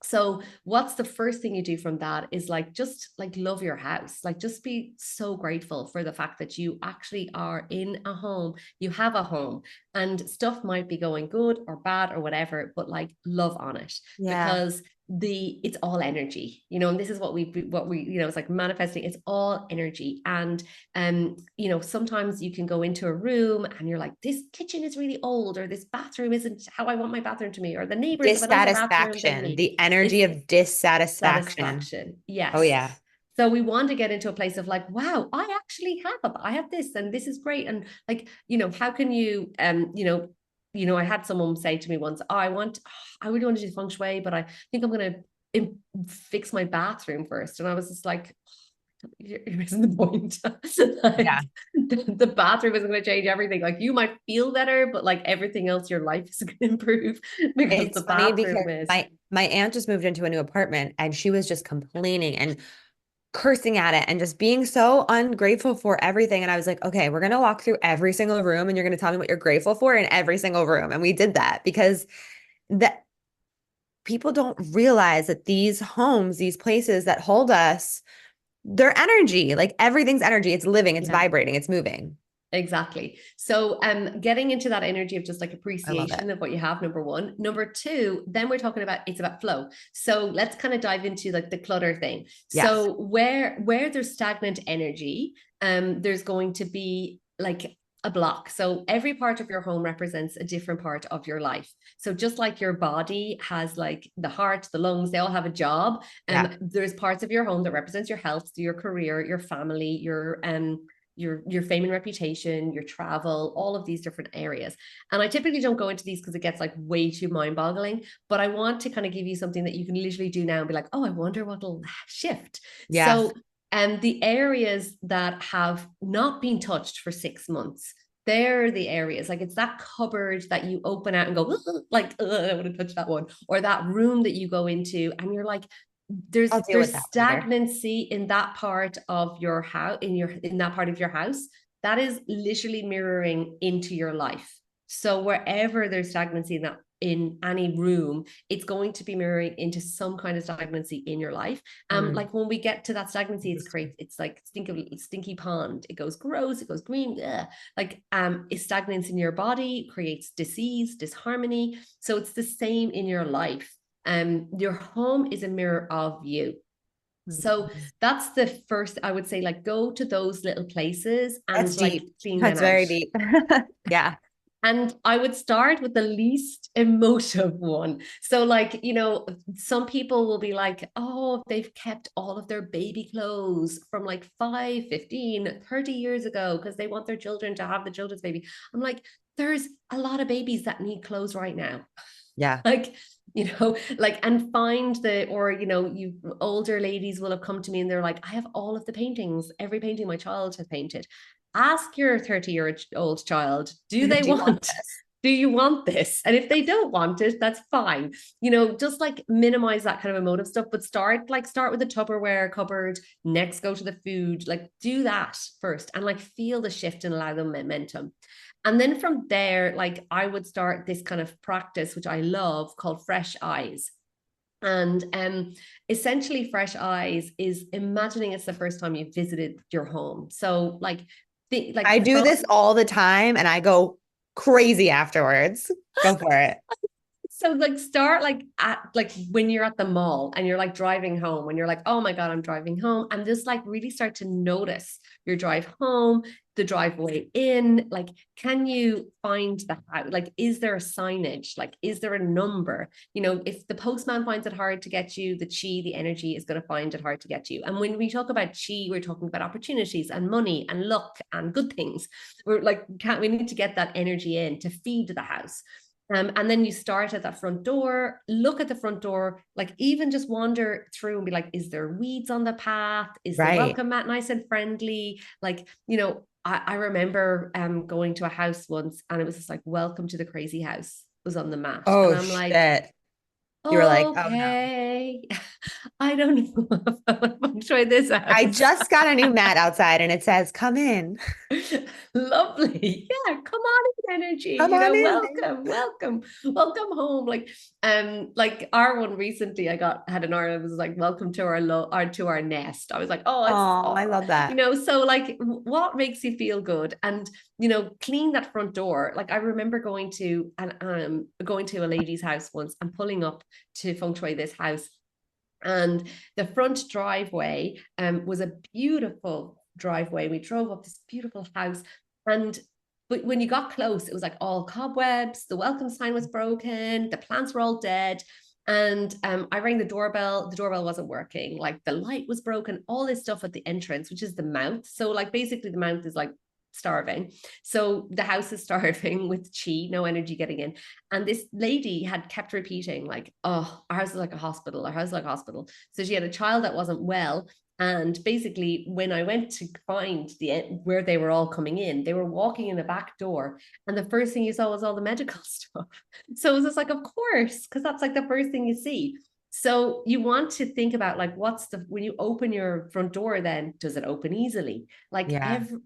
So what's the first thing you do from that is like, just like love your house. Like, just be so grateful for the fact that you actually are in a home. You have a home, and stuff might be going good or bad or whatever, but like, love on it, Yeah. because it's all energy, and this is what we it's like manifesting. It's all energy. And sometimes you can go into a room and you're like, this kitchen is really old, or this bathroom isn't how I want my bathroom to be, or the neighbors have an older bathroom than Dissatisfaction, me. the energy It's of dissatisfaction. satisfaction. Oh, Yes. yeah. So we want to get into a place of like, wow, I have this, and this is great. And like, how can you, I had someone say to me once, I really want to do feng shui, but I think I'm going to fix my bathroom first. And I was just like, you're missing the point. Yeah. Like, the bathroom isn't going to change everything. Like, you might feel better, but like everything else, your life is going to improve because It's the funny because bathroom is. my aunt just moved into a new apartment and she was just complaining and cursing at it and just being so ungrateful for everything. And I was like, okay, we're gonna walk through every single room and you're gonna tell me what you're grateful for in every single room. And we did that because that people don't realize that these homes, these places that hold us, they're energy. Like everything's energy. It's living, it's Yeah. vibrating, it's moving. Exactly. So getting into that energy of just like I love it. appreciation of what you have, number one. Number two, then we're talking about, it's about flow. So let's kind of dive into like the clutter thing. Yes. So where there's stagnant energy, there's going to be like a block. So every part of your home represents a different part of your life. So just like your body has like the heart, the lungs, they all have a job. Yeah. There's parts of your home that represents your health, your career, your family, your fame and reputation, your travel, all of these different areas. And I typically don't go into these because it gets like way too mind-boggling, but I want to kind of give you something that you can literally do now and be like, oh, I wonder what'll shift. Yeah. So the areas that have not been touched for 6 months, they're the areas, like, it's that cupboard that you open out and go like, I want to touch that one, or that room that you go into and you're like, I'll deal with there's that later. stagnancy in that part of your house, in that part of your house, that is literally mirroring into your life. So wherever there's stagnancy in any room, it's going to be mirroring into some kind of stagnancy in your life. Like, when we get to that stagnancy, it's like stinky pond. It goes gross, it goes green. Ugh. Like, it stagnates in your body, creates disease, disharmony. So it's the same in your life. Your home is a mirror of you. So that's the first, I would say, like, go to those little places That's and like deep. clean them That's out. very deep. Yeah. And I would start with the least emotive one. So, like, some people will be like, oh, they've kept all of their baby clothes from like 5, 15, 30 years ago because they want their children to have the children's baby. I'm like, there's a lot of babies that need clothes right now. Yeah. Like, like, and find you older ladies will have come to me and they're like, I have all of the paintings, every painting my child has painted. Ask your 30-year-old child, do they Do you want want this? Do you want this? And if they don't want it, that's fine. Just like minimize that kind of emotive stuff, but start with the Tupperware cupboard, next go to the food, like do that first and like feel the shift and allow them momentum. And then from there, like I would start this kind of practice, which I love, called fresh eyes. And essentially, fresh eyes is imagining it's the first time you visited your home. So, I do this all the time and I go crazy afterwards. Go for it. so like start like when you're at the mall and you're like driving home, when you're like, oh my God, I'm driving home, and just like really start to notice your drive home, the driveway in, like, can you find the house? Like, is there a signage? Like, is there a number? If the postman finds it hard to get you, the energy is going to find it hard to get you. And when we talk about chi, we're talking about opportunities and money and luck and good things. We're like, we need to get that energy in to feed the house. And then you start at that front door, look at the front door, like even just wander through and be like, is there weeds on the path? Is the welcome mat nice and friendly? Like, I remember going to a house once and it was just like, welcome to the crazy house was on the mat. Oh, and I'm like, shit. You were like, oh no. okay, I don't know if I want to feng shui this house. I just got a new mat outside and it says, come in. Lovely. Yeah, come on in, energy. Come on in. Welcome home. Like our one recently, had an order that was like, welcome to our nest. I was like, I love that. So like, what makes you feel good? And clean that front door. Like I remember going to a lady's house once and pulling up to feng shui this house. And the front driveway was a beautiful driveway. We drove up this beautiful house. But when you got close, it was like all cobwebs. The welcome sign was broken. The plants were all dead. And I rang the doorbell. The doorbell wasn't working. Like the light was broken. All this stuff at the entrance, which is the mouth. So like basically the mouth is like starving. So the house is starving with chi, no energy getting in. And this lady had kept repeating like, oh, our house is like a hospital. Our house is like a hospital. So she had a child that wasn't well. And basically, when I went to find where they were all coming in, they were walking in the back door. And the first thing you saw was all the medical stuff. So it was just like, of course, because that's like the first thing you see. So you want to think about like, when you open your front door, then does it open easily? Like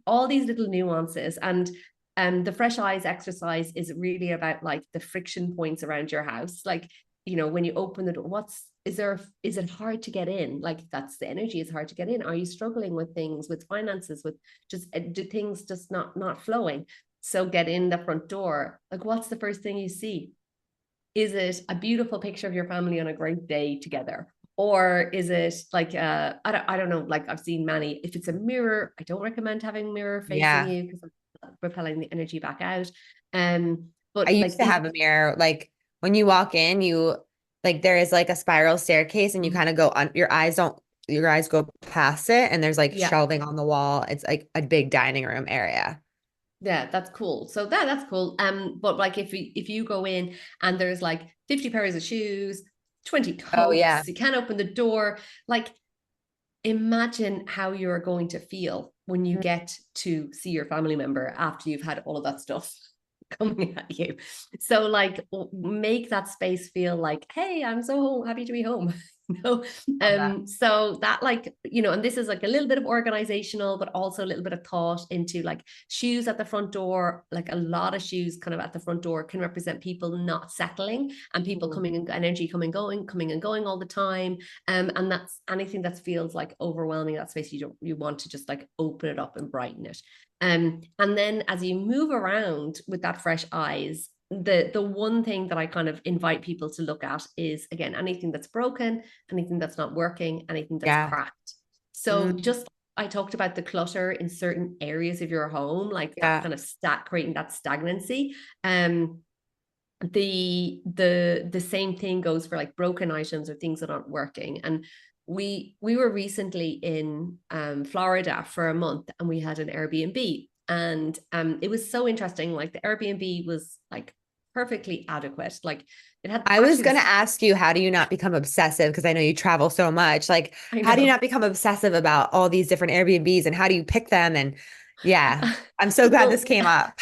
all these little nuances. And the fresh eyes exercise is really about like the friction points around your house. Like, when you open the door, is it hard to get in? Like that's the energy is hard to get in. Are you struggling with things, with finances, with just do things just not flowing? So get in the front door. Like what's the first thing you see? Is it a beautiful picture of your family on a great day together? Or is it like, I don't know, like I've seen many, if it's a mirror, I don't recommend having a mirror facing you because I'm repelling the energy back out. But I used to have a mirror. Like when you walk in, there is like a spiral staircase and you kind of go on, your eyes go past it. And there's like shelving on the wall. It's like a big dining room area. Yeah, that's cool. So that's cool. But like if you go in and there's like 50 pairs of shoes, 20 coats, you can't open the door. Like imagine how you're going to feel when you get to see your family member after you've had all of that stuff coming at you. So like make that space feel like, hey, I'm so happy to be home. So that like, and this is like a little bit of organizational, but also a little bit of thought into like shoes at the front door. Like a lot of shoes kind of at the front door can represent people not settling and people coming and energy coming and going all the time. And that's anything that feels like overwhelming that space. You want to just like open it up and brighten it. And then as you move around with that fresh eyes, the one thing that I kind of invite people to look at is, again, anything that's broken, anything that's not working, anything that's cracked. So just, I talked about the clutter in certain areas of your home, like that kind of creating that stagnancy. The same thing goes for like broken items or things that aren't working. And we were recently in Florida for a month and we had an Airbnb. And it was so interesting. Like the Airbnb was like perfectly adequate. Like it had. I was going to ask you, how do you not become obsessive? Because I know you travel so much. Like, how do you not become obsessive about all these different Airbnbs and how do you pick them? And yeah, I'm so glad this came up.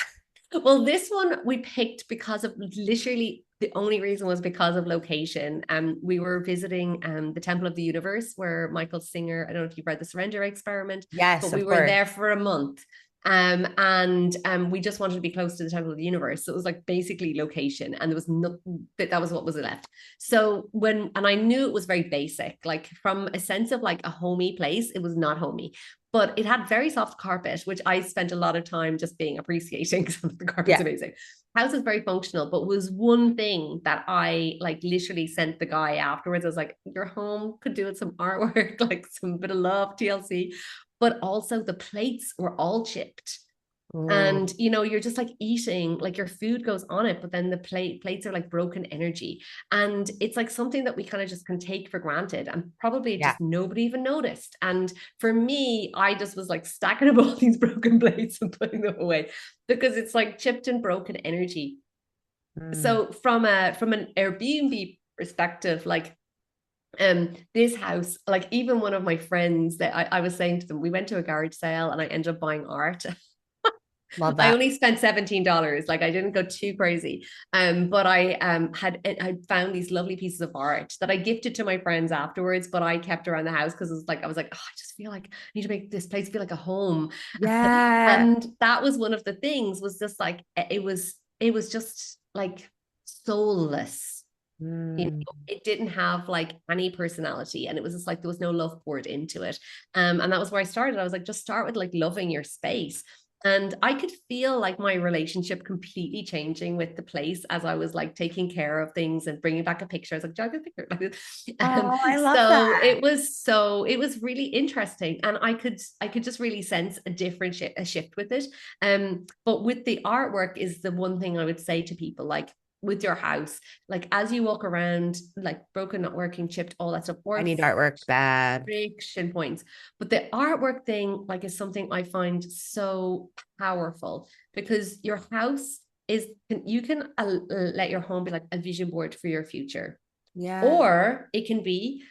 Well, this one we picked because of literally the only reason was because of location. We were visiting the Temple of the Universe, where Michael Singer, I don't know if you've read the Surrender Experiment, but Yes, we of were course. there for a month. And we just wanted to be close to the Temple of the Universe. So it was like basically location, and there was no that was what was left. So and I knew it was very basic, like from a sense of like a homey place, it was not homey, but it had very soft carpet, which I spent a lot of time just being appreciating because the carpet's Yeah. amazing. House is very functional, but was one thing that I like literally sent the guy afterwards. I was like, your home could do with some artwork, like some bit of love, TLC. But also the plates were all chipped. Ooh, And you're just like eating, like your food goes on it, but then the plates are like broken energy. And it's like something that we kind of just can take for granted, and probably yeah. just nobody even noticed. And for me, I just was like stacking up all these broken plates and putting them away because it's like chipped and broken energy. Mm. So from an Airbnb perspective, like this house, like even one of my friends that I was saying to them, we went to a garage sale and I ended up buying art. Love I that. only spent $17. Like I didn't go too crazy. But I found these lovely pieces of art that I gifted to my friends afterwards, but I kept around the house because I was like, oh, I just feel like I need to make this place feel like a home. Yeah. And that was one of the things, was just like it was just like soulless. Mm. It didn't have like any personality, and it was just like there was no love poured into it. And that was where I started. I was like, just start with like loving your space. And I could feel like my relationship completely changing with the place as I was like taking care of things and bringing back a picture. I was like, "Do I get a picture?" Oh, I love So that. it was really interesting, and I could just really sense a different a shift with it. But with the artwork is the one thing I would say to people, like with your house, like as you walk around, like broken, not working, chipped, all that stuff, I or need artwork bad. friction points. But the artwork thing, like, is something I find so powerful, because your house is, you can let your home be like a vision board for your future, Yeah. or it can be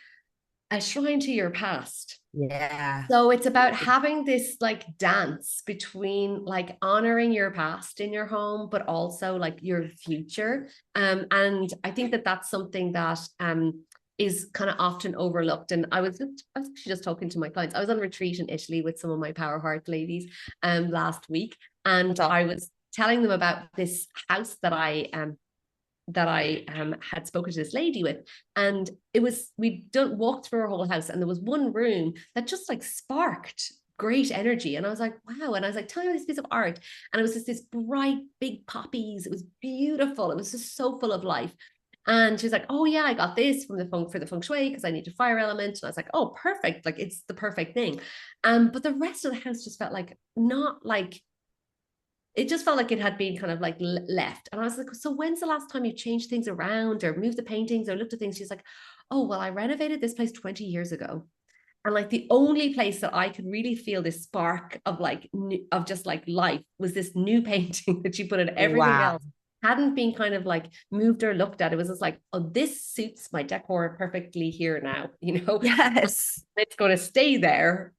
a shrine to your past. Yeah. So it's about having this like dance between like honoring your past in your home, but also like your future. And I think that that's something that is kind of often overlooked. And I was actually just talking to my clients. I was on retreat in Italy with some of my Power Heart ladies last week, and That's all. I was telling them about this house that I had spoken to this lady with. And it was, we done walked through her whole house, and there was one room that just like sparked great energy. And I was like, wow. And I was like, tell me about this piece of art. And it was just this bright, big poppies. It was beautiful. It was just so full of life. And she was like, oh yeah, I got this from for the feng shui because I need a fire element. And I was like, oh, perfect. Like it's the perfect thing. But the rest of the house just felt like not like, it just felt like it had been kind of like left. And I was like, so when's the last time you changed things around or moved the paintings or looked at things? She's like, oh, well, I renovated this place 20 years ago. And like the only place that I could really feel this spark of like, of just like life was this new painting that she put in. Everything Wow. else hadn't been kind of like moved or looked at. It was just like, oh, this suits my decor perfectly here now, Yes. it's going to stay there.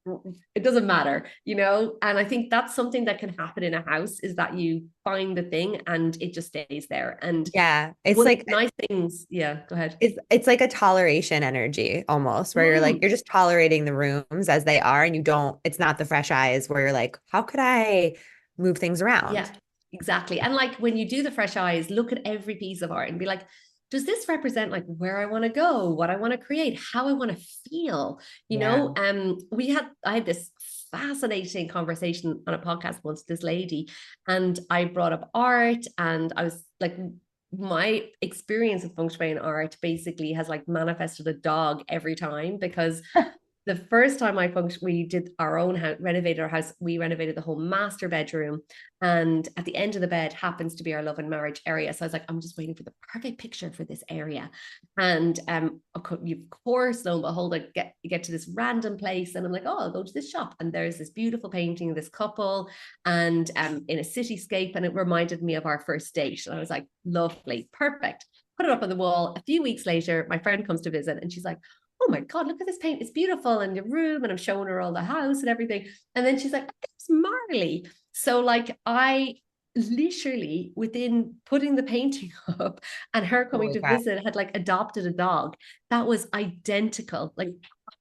It doesn't matter, And I think that's something that can happen in a house, is that you find the thing and it just stays there. And Yeah. It's one of like the nice things, yeah, go ahead. it's like a toleration energy almost, where you're like Mm, you're just tolerating the rooms as they are, and you don't, it's not the fresh eyes where you're like, how could I move things around? yeah, exactly. And like when you do the fresh eyes, look at every piece of art and be like, does this represent like where I want to go, what I want to create, how I want to feel? Yeah. I had this fascinating conversation on a podcast once with this lady, and I brought up art, and I was like, my experience with feng shui and art basically has like manifested a dog every time, because the first time we did our own house, renovated our house, we renovated the whole master bedroom. And at the end of the bed happens to be our love and marriage area. So I was like, I'm just waiting for the perfect picture for this area. And of course, lo and behold, you get to this random place, and I'm like, oh, I'll go to this shop. And there's this beautiful painting of this couple, and in a cityscape. And it reminded me of our first date. And I was like, lovely, perfect. Put it up on the wall. A few weeks later, my friend comes to visit, and she's like, oh my God, look at this paint. It's beautiful in the room. And I'm showing her all the house and everything. And then she's like, it's Marley. So like literally within putting the painting up and her coming Holy to crap. visit, had like adopted a dog that was identical, like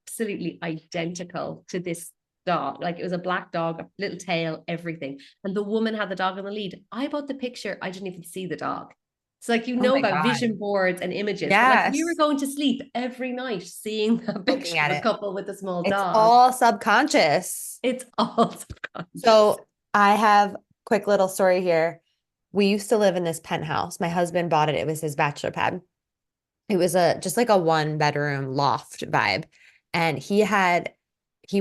absolutely identical to this dog. Like it was a black dog, a little tail, everything. And the woman had the dog on the lead. I bought the picture. I didn't even see the dog. It's like, you Oh know my about God. vision boards and images, but like we were Yes. going to sleep every night seeing that Looking picture of at a it. couple with a small It's dog. all subconscious. It's all subconscious. So I have quick little story here. We used to live in this penthouse. My husband bought it. It was his bachelor pad. It was a just like a one bedroom loft vibe. And he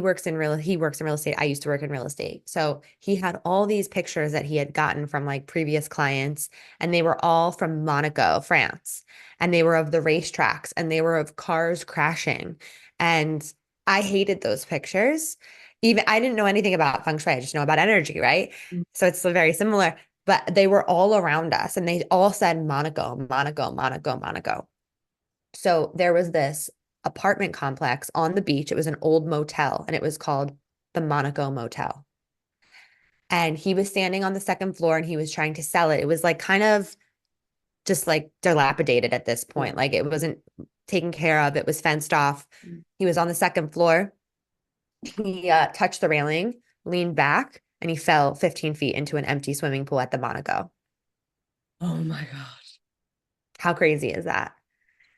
works in real estate. I used to work in real estate. So he had all these pictures that he had gotten from like previous clients, and they were all from Monaco, France. And they were of the racetracks and they were of cars crashing. And I hated those pictures. Even I didn't know anything about feng shui. I just know about energy, right? So it's very similar, but they were all around us and they all said Monaco, Monaco, Monaco, Monaco. So there was this apartment complex on the beach. It was an old motel and it was called the Monaco Motel. And he was standing on the second floor and he was trying to sell it. It was like kind of just like dilapidated at this Yeah. point. Like it wasn't taken care of. It was fenced off. He was on the second floor. He touched the railing, leaned back, and he fell 15 feet into an empty swimming pool at the Monaco. Oh my God. How crazy is that?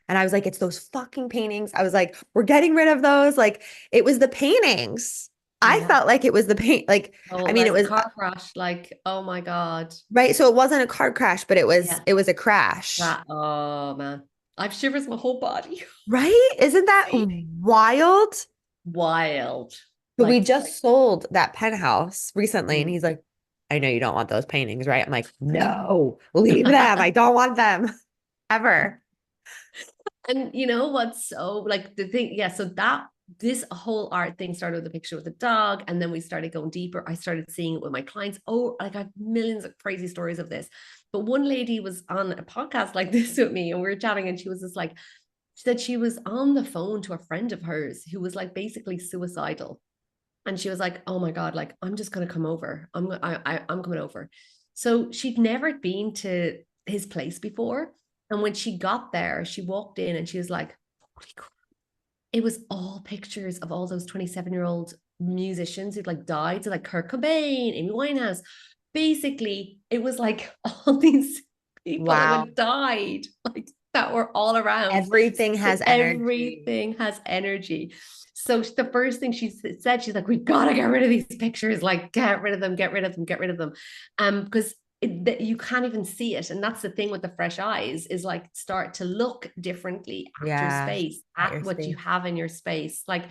And I was like, it's those fucking paintings. I was like, we're getting rid of those. Like, it was the paintings. I Yeah. felt like it was the paint. Like, Oh, I mean, it like a was car crash. Like, oh my God. right. So it wasn't a car crash, but Yeah. it was a crash. That, oh man. I've shivers my whole body. Right? Isn't that Crazy. wild? Wild. But we Like, just sold that penthouse recently, and mm. he's like, I know you don't want those paintings, right? I'm like, no, leave them. I don't want them ever. And you know what's so like the thing, yeah. So that this whole art thing started with a picture with a dog, and then we started going deeper. I started seeing it with my clients. Oh, like I have millions of crazy stories of this. But one lady was on a podcast like this with me, and we were chatting, and she was just like, she said she was on the phone to a friend of hers who was like basically suicidal. And she was like, oh my God, like I'm just gonna come over. I'm coming over. So she'd never been to his place before. And when she got there, she walked in and she was like, holy crap. It was all pictures of all those 27-year-old musicians who'd like died. So like Kurt Cobain, Amy Winehouse. Basically, it was like all these people who Wow. had died, like that were all around. Everything So has energy. everything has energy. So the first thing she said, she's like, "We've got to get rid of these pictures. Like, get rid of them, get rid of them, get rid of them." Because you can't even see it, and that's the thing with the fresh eyes is like start to look differently at your Yeah. space, At at your what you space. have in your space, like,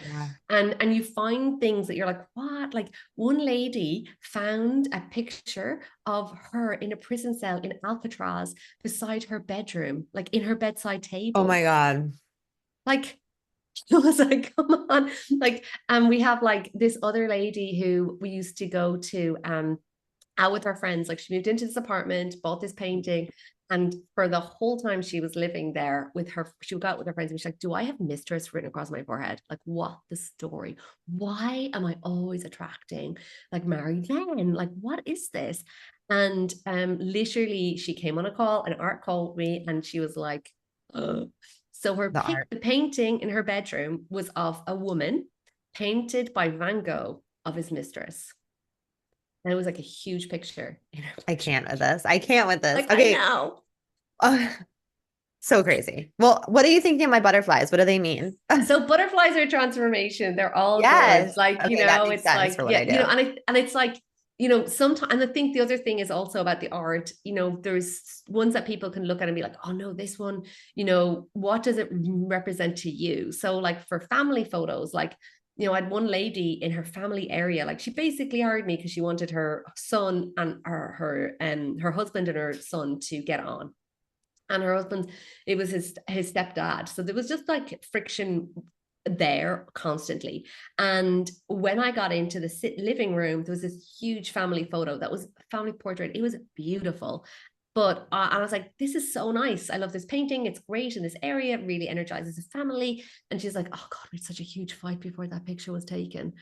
Yeah. and you find things that you're like, what? Like one lady found a picture of her in a prison cell in Alcatraz beside her bedroom, like in her bedside Oh my table, God. like. I was like, come on. Like, and we have like this other lady who we used to go to out with her friends. Like she moved into this apartment, bought this painting. And for the whole time she was living there with her, she would go out with her friends and she's like, do I have mistress written across my forehead? Like, what the story? Why am I always attracting like married men? Like, what is this? And literally she came on a call, an art call with me, and she was like, so her The art. the painting in her bedroom was of a woman painted by Van Gogh of his mistress. And it was like a huge picture in her I bedroom. can't with this. I can't with this. Like, I Okay. know. So crazy. Well, what are you thinking of my butterflies? What do they mean? So butterflies are transformation. They're all good. Yes. Like, Okay, that makes it's sense like, for what yeah, I do. and it's like, sometimes, and I think the other thing is also about the art, there's ones that people can look at and be like, oh no, this one, what does it represent to you? So like for family photos, like, I had one lady in her family area, like she basically hired me because she wanted her son and her husband and her son to get on. And her husband, it was his stepdad. So there was just like friction there constantly. And when I got into the living room, there was this huge family photo that was a family portrait. It was beautiful. But and I was like, this is so nice. I love this painting. It's great in this area. It really energizes the family. And she's like, oh God, we had such a huge fight before that picture was taken.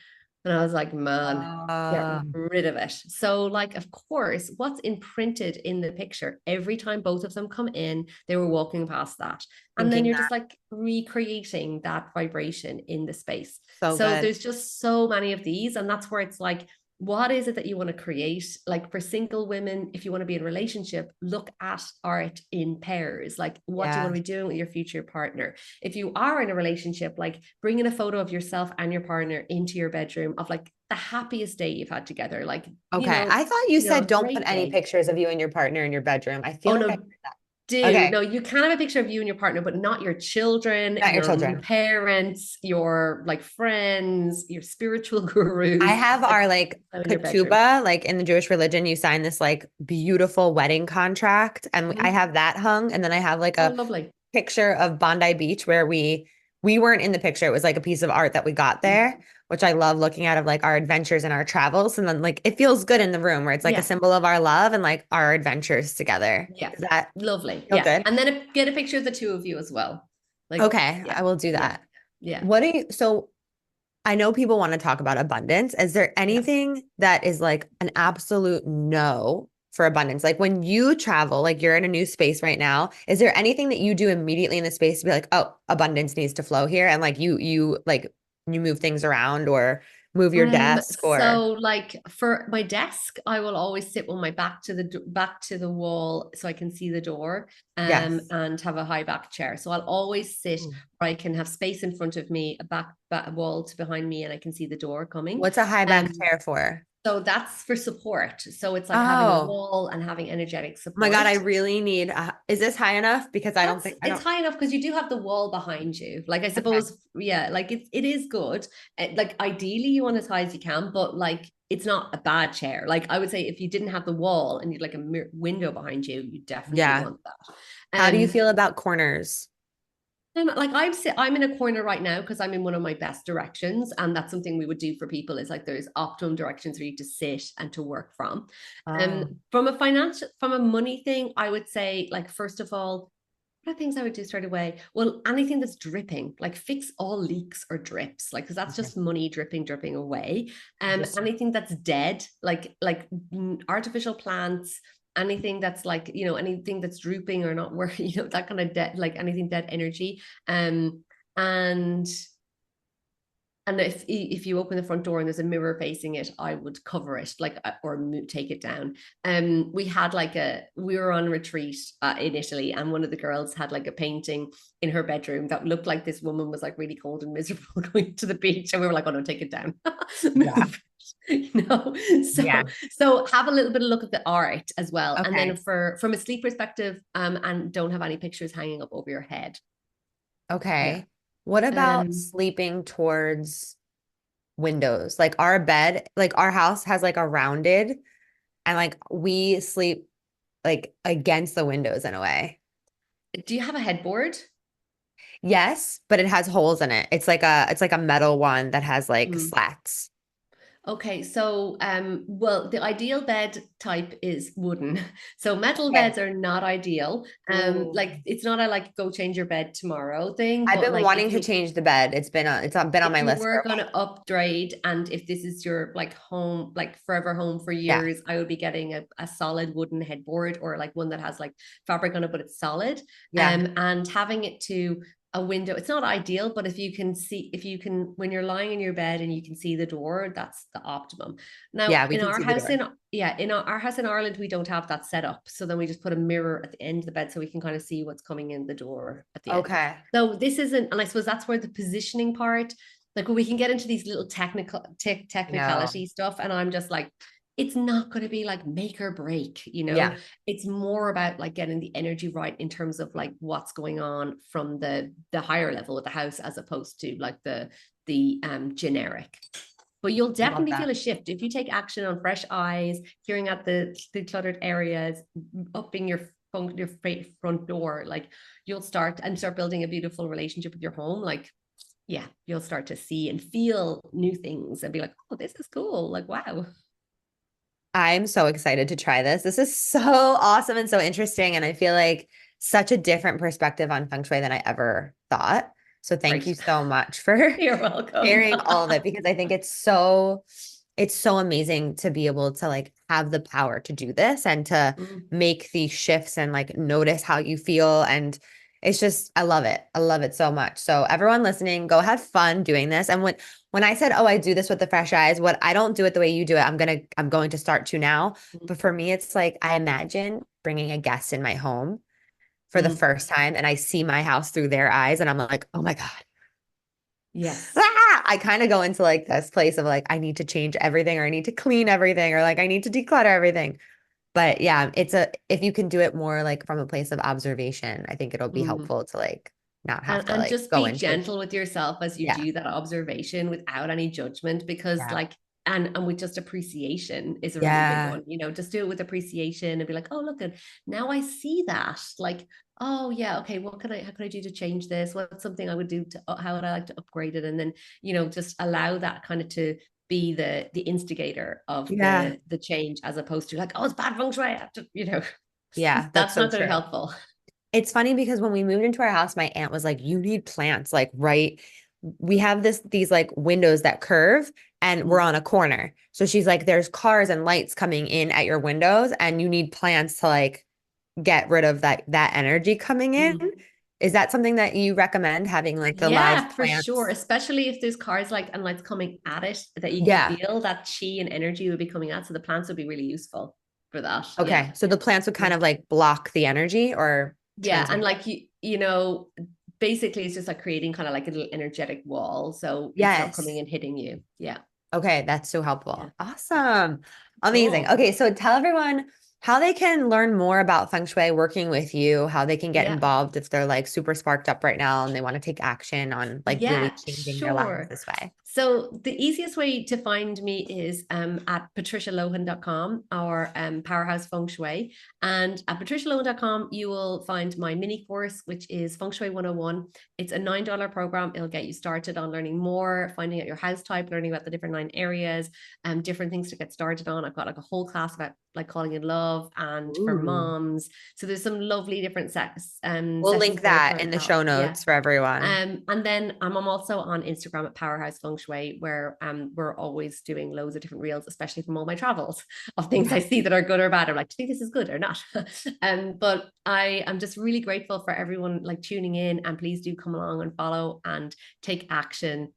And I was like, man, get Uh, rid of it. So, like, of course, what's imprinted in the picture, every time both of them come in, they were walking past that. And then Thinking you're that. just like recreating that vibration in the space. So So good. there's just so many of these. And that's where it's like, what is it that you want to create? Like for single women, if you want to be in a relationship, look at art in pairs. Like, what do you want Yeah. to be doing with your future partner? If you are in a relationship, like bringing a photo of yourself and your partner into your bedroom of like the happiest day you've had together, like, Okay. I thought you a said don't put great any day. pictures of you and your partner in your bedroom. I feel Oh like I no, heard that. do Okay. no, you can have a picture of you and your partner, but not your children, Not your your children. parents, your like friends, your spiritual I gurus, have like our like in your bedroom. ketubah, like in the Jewish religion, you sign this like beautiful wedding contract. And I Mm-hmm. have that hung. And then I have like Oh, a lovely. picture of Bondi Beach where we weren't in the picture. It was like a piece of art that we got there, which I love looking at of like our adventures and our travels. And then like it feels good in the room where it's like a Yeah. symbol of our love and like our adventures together. Yeah. Does that Lovely. feel Yeah. good? And then get a picture of the two of you as well. Like, Okay, yeah. I will do Yeah. that. Yeah. What do you, so I know people want to talk about abundance. Is there Yeah. anything that is like an absolute no for abundance? Like when you travel, like you're in a new space right now, is there anything that you do immediately in the space to be like, oh, abundance needs to flow here? And like you like you move things around or move your desk or So like for my desk, I will always sit with my back to the wall so I can see the door, yes. and have a high back chair. So I'll always sit Mm. where I can have space in front of me, back wall to behind me, and I can see the door coming. What's a high back Um, chair for? so that's for support. So it's like having a Oh, wall and having energetic oh my God, I support. really need is this high enough? Because I don't That's think I it's don't high enough because you do have the wall behind you. Like I okay. suppose, yeah, like it is good. Like ideally you want as high as you can, but like it's not a bad chair. Like I would say if you didn't have the wall and you'd like a window behind you, you definitely Yeah. want that. How do you Um, feel about corners? like I'm in a corner right now because I'm in one of my best directions, and that's something we would do for people. Is like there's optimum directions for you to sit and to work from. Oh, From a money thing, I would say like first of all, what are things I would do straight away? Well, anything that's dripping, like fix all leaks or drips, like because that's okay. just money dripping away. Interesting. Anything that's dead, like artificial plants, anything that's like anything that's drooping or not working, that kind of dead, like anything dead energy. And and if you open the front door and there's a mirror facing it, I would cover it like or take it down. We were on retreat in Italy, and one of the girls had like a painting in her bedroom that looked like this woman was like really cold and miserable going to the beach, and we were like, oh no, take it down. Yeah. Move it. Yeah. So have a little bit of look at the art as well, and then Okay. from a sleep perspective, and don't have any pictures hanging up over your head. Yeah. Okay. What about um sleeping towards windows? Like our bed, like our house has like a rounded and like we sleep like against the windows in a way. do you have a headboard? Yes, but it has holes in it. It's like a metal one that has like Hmm. slats. Okay, so well, the ideal bed type is wooden. So metal Okay. beds are not ideal. Ooh. Like it's not a like go change your bed tomorrow thing, I've but been like wanting to change the bed. It's been on if my you list for were a going while. to upgrade, and if this is your like home, like forever home for Yeah. years, I would be getting a solid wooden headboard, or like one that has like fabric on it but it's solid. Yeah. And having it to a window, it's not ideal, but if you can when you're lying in your bed and you can see the door, that's the optimum. Now Yeah, we in can our see the house door. in yeah in our house in Ireland, we don't have that set up, so then we just put a mirror at the end of the bed so we can kind of see what's coming in the door at the end. Okay. So this isn't, and I suppose that's where the positioning part, like we can get into these little No. technicality stuff, and I'm just like, it's not going to be like make or break. Yeah. It's more about like getting the energy right in terms of like what's going on from the higher level of the house, as opposed to like the generic. But you'll I love definitely feel that. a shift if you take action on fresh eyes, clearing out the cluttered areas, upping your front door. Like you'll start building a beautiful relationship with your home. Like, yeah, you'll start to see and feel new things and be like, oh, this is cool. Like, wow. I'm so excited to try this. This is so awesome and so interesting. And I feel like such a different perspective on feng shui than I ever thought. So thank you Great. so much for You're welcome. sharing all of it, because I think it's so amazing to be able to like have the power to do this and to Mm, make these shifts and like notice how you feel. And it's just, I love it. I love it so much. So everyone listening, go have fun doing this. And when I said, oh, I do this with the fresh eyes, what I don't do it the way you do it, I'm going to start to now. But for me, it's like, I imagine bringing a guest in my home for the mm. first time and I see my house through their eyes and I'm like, oh my God. Yes. I kind of go into like this place of like, I need to change everything, or I need to clean everything, or like I need to declutter everything. But yeah, if you can do it more like from a place of observation, I think it'll be Mm. helpful to like not have to And like just go be into. gentle with yourself as you Yeah. do that observation without any judgment, because Yeah. like and with just appreciation is a really big Yeah. one. Just do it with appreciation and be like, oh look, at now I see that. Like, oh yeah, okay, how can I do to change this? What's something I would do to how would I like to upgrade it? And then just allow that kind of to be the instigator of Yeah. the change, as opposed to like, oh, it's bad feng shui, I have to, Yeah. That's that's so not going to be true. helpful. It's funny because when we moved into our house, my aunt was like, you need plants, like, right. We have these like windows that curve and we're Mm. on a corner. So she's like, there's cars and lights coming in at your windows and you need plants to like get rid of that energy coming in. Mm. Is that something that you recommend, having like the live Yeah, for sure. plants? Especially if there's cars like and lights coming at it, that you can Yeah. feel that chi and energy would be coming out. So the plants would be really useful for that. Yeah. Okay. So the plants would kind Yeah. of like block the energy or Yeah. And transmute. like basically it's just like creating kind of like a little energetic wall. So it's not coming Yes. and hitting you. Yeah. Okay, that's so Yeah. helpful. Awesome. Amazing. Cool. Okay, so tell everyone how they can learn more about Feng Shui working with you, how they can get Yeah. involved if they're like super sparked up right now and they want to take action on like really Yeah, changing their lives sure. this way. So the easiest way to find me is at patricialohan.com or PowerHouse Feng Shui. And at patricialohan.com, you will find my mini course, which is Feng Shui 101. It's a $9 program. It'll get you started on learning more, finding out your house type, learning about the different 9 areas, different things to get started on. I've got like a whole class about like calling in love and for Ooh. moms. So there's some lovely different We'll sessions link there to that learn in the about. show Yeah. notes for everyone. And then I'm also on Instagram at PowerHouse Feng Shui, where we're always doing loads of different reels, especially from all my travels, of things Yeah. I see that are good or bad. I'm like, do you think this is good or not? But I am just really grateful for everyone like tuning in, and please do come along and follow and take action.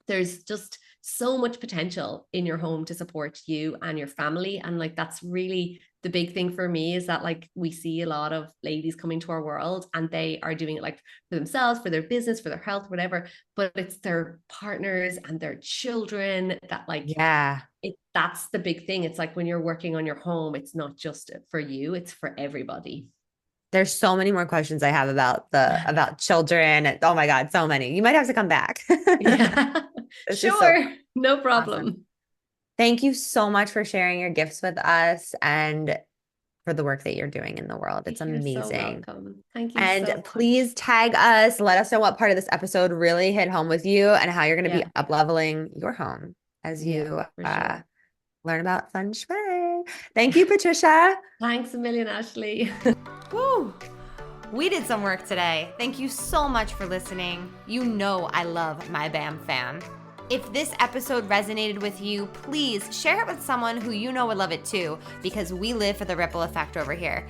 There's just so much potential in your home to support you and your family. And like, that's really the big thing for me, is that like we see a lot of ladies coming to our world and they are doing it like for themselves, for their business, for their health, whatever, but it's their partners and their children that like Yeah. that's the big thing. It's like when you're working on your home, it's not just for you, it's for everybody. There's so many more questions I have about children. And, oh my God, so many. You might have to come back. Yeah, This is so sure, no awesome. problem. Thank you so much for sharing your gifts with us and for the work that you're doing in the world. It's You're so amazing. welcome. Thank you And so much. please tag us. Let us know what part of this episode really hit home with you and how you're going to be Yeah. up leveling your home as Yeah, you for sure. learn about Feng Shui. Thank you, Patricia. Thanks a million, Ashley. Woo! We did some work today. Thank you so much for listening. You know I love my BAM fam. If this episode resonated with you, please share it with someone who you know would love it too, because we live for the ripple effect over here.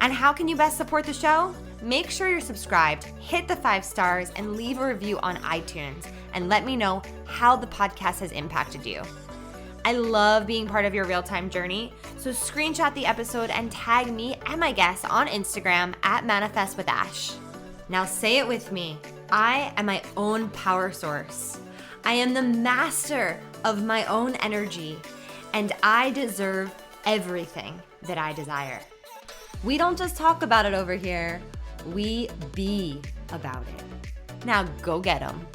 And how can you best support the show? Make sure you're subscribed, hit the 5 stars, and leave a review on iTunes, and let me know how the podcast has impacted you. I love being part of your real-time journey, so screenshot the episode and tag me and my guests on Instagram at Manifest with Ash. Now say it with me. I am my own power source. I am the master of my own energy, and I deserve everything that I desire. We don't just talk about it over here, we be about it. Now go get 'em.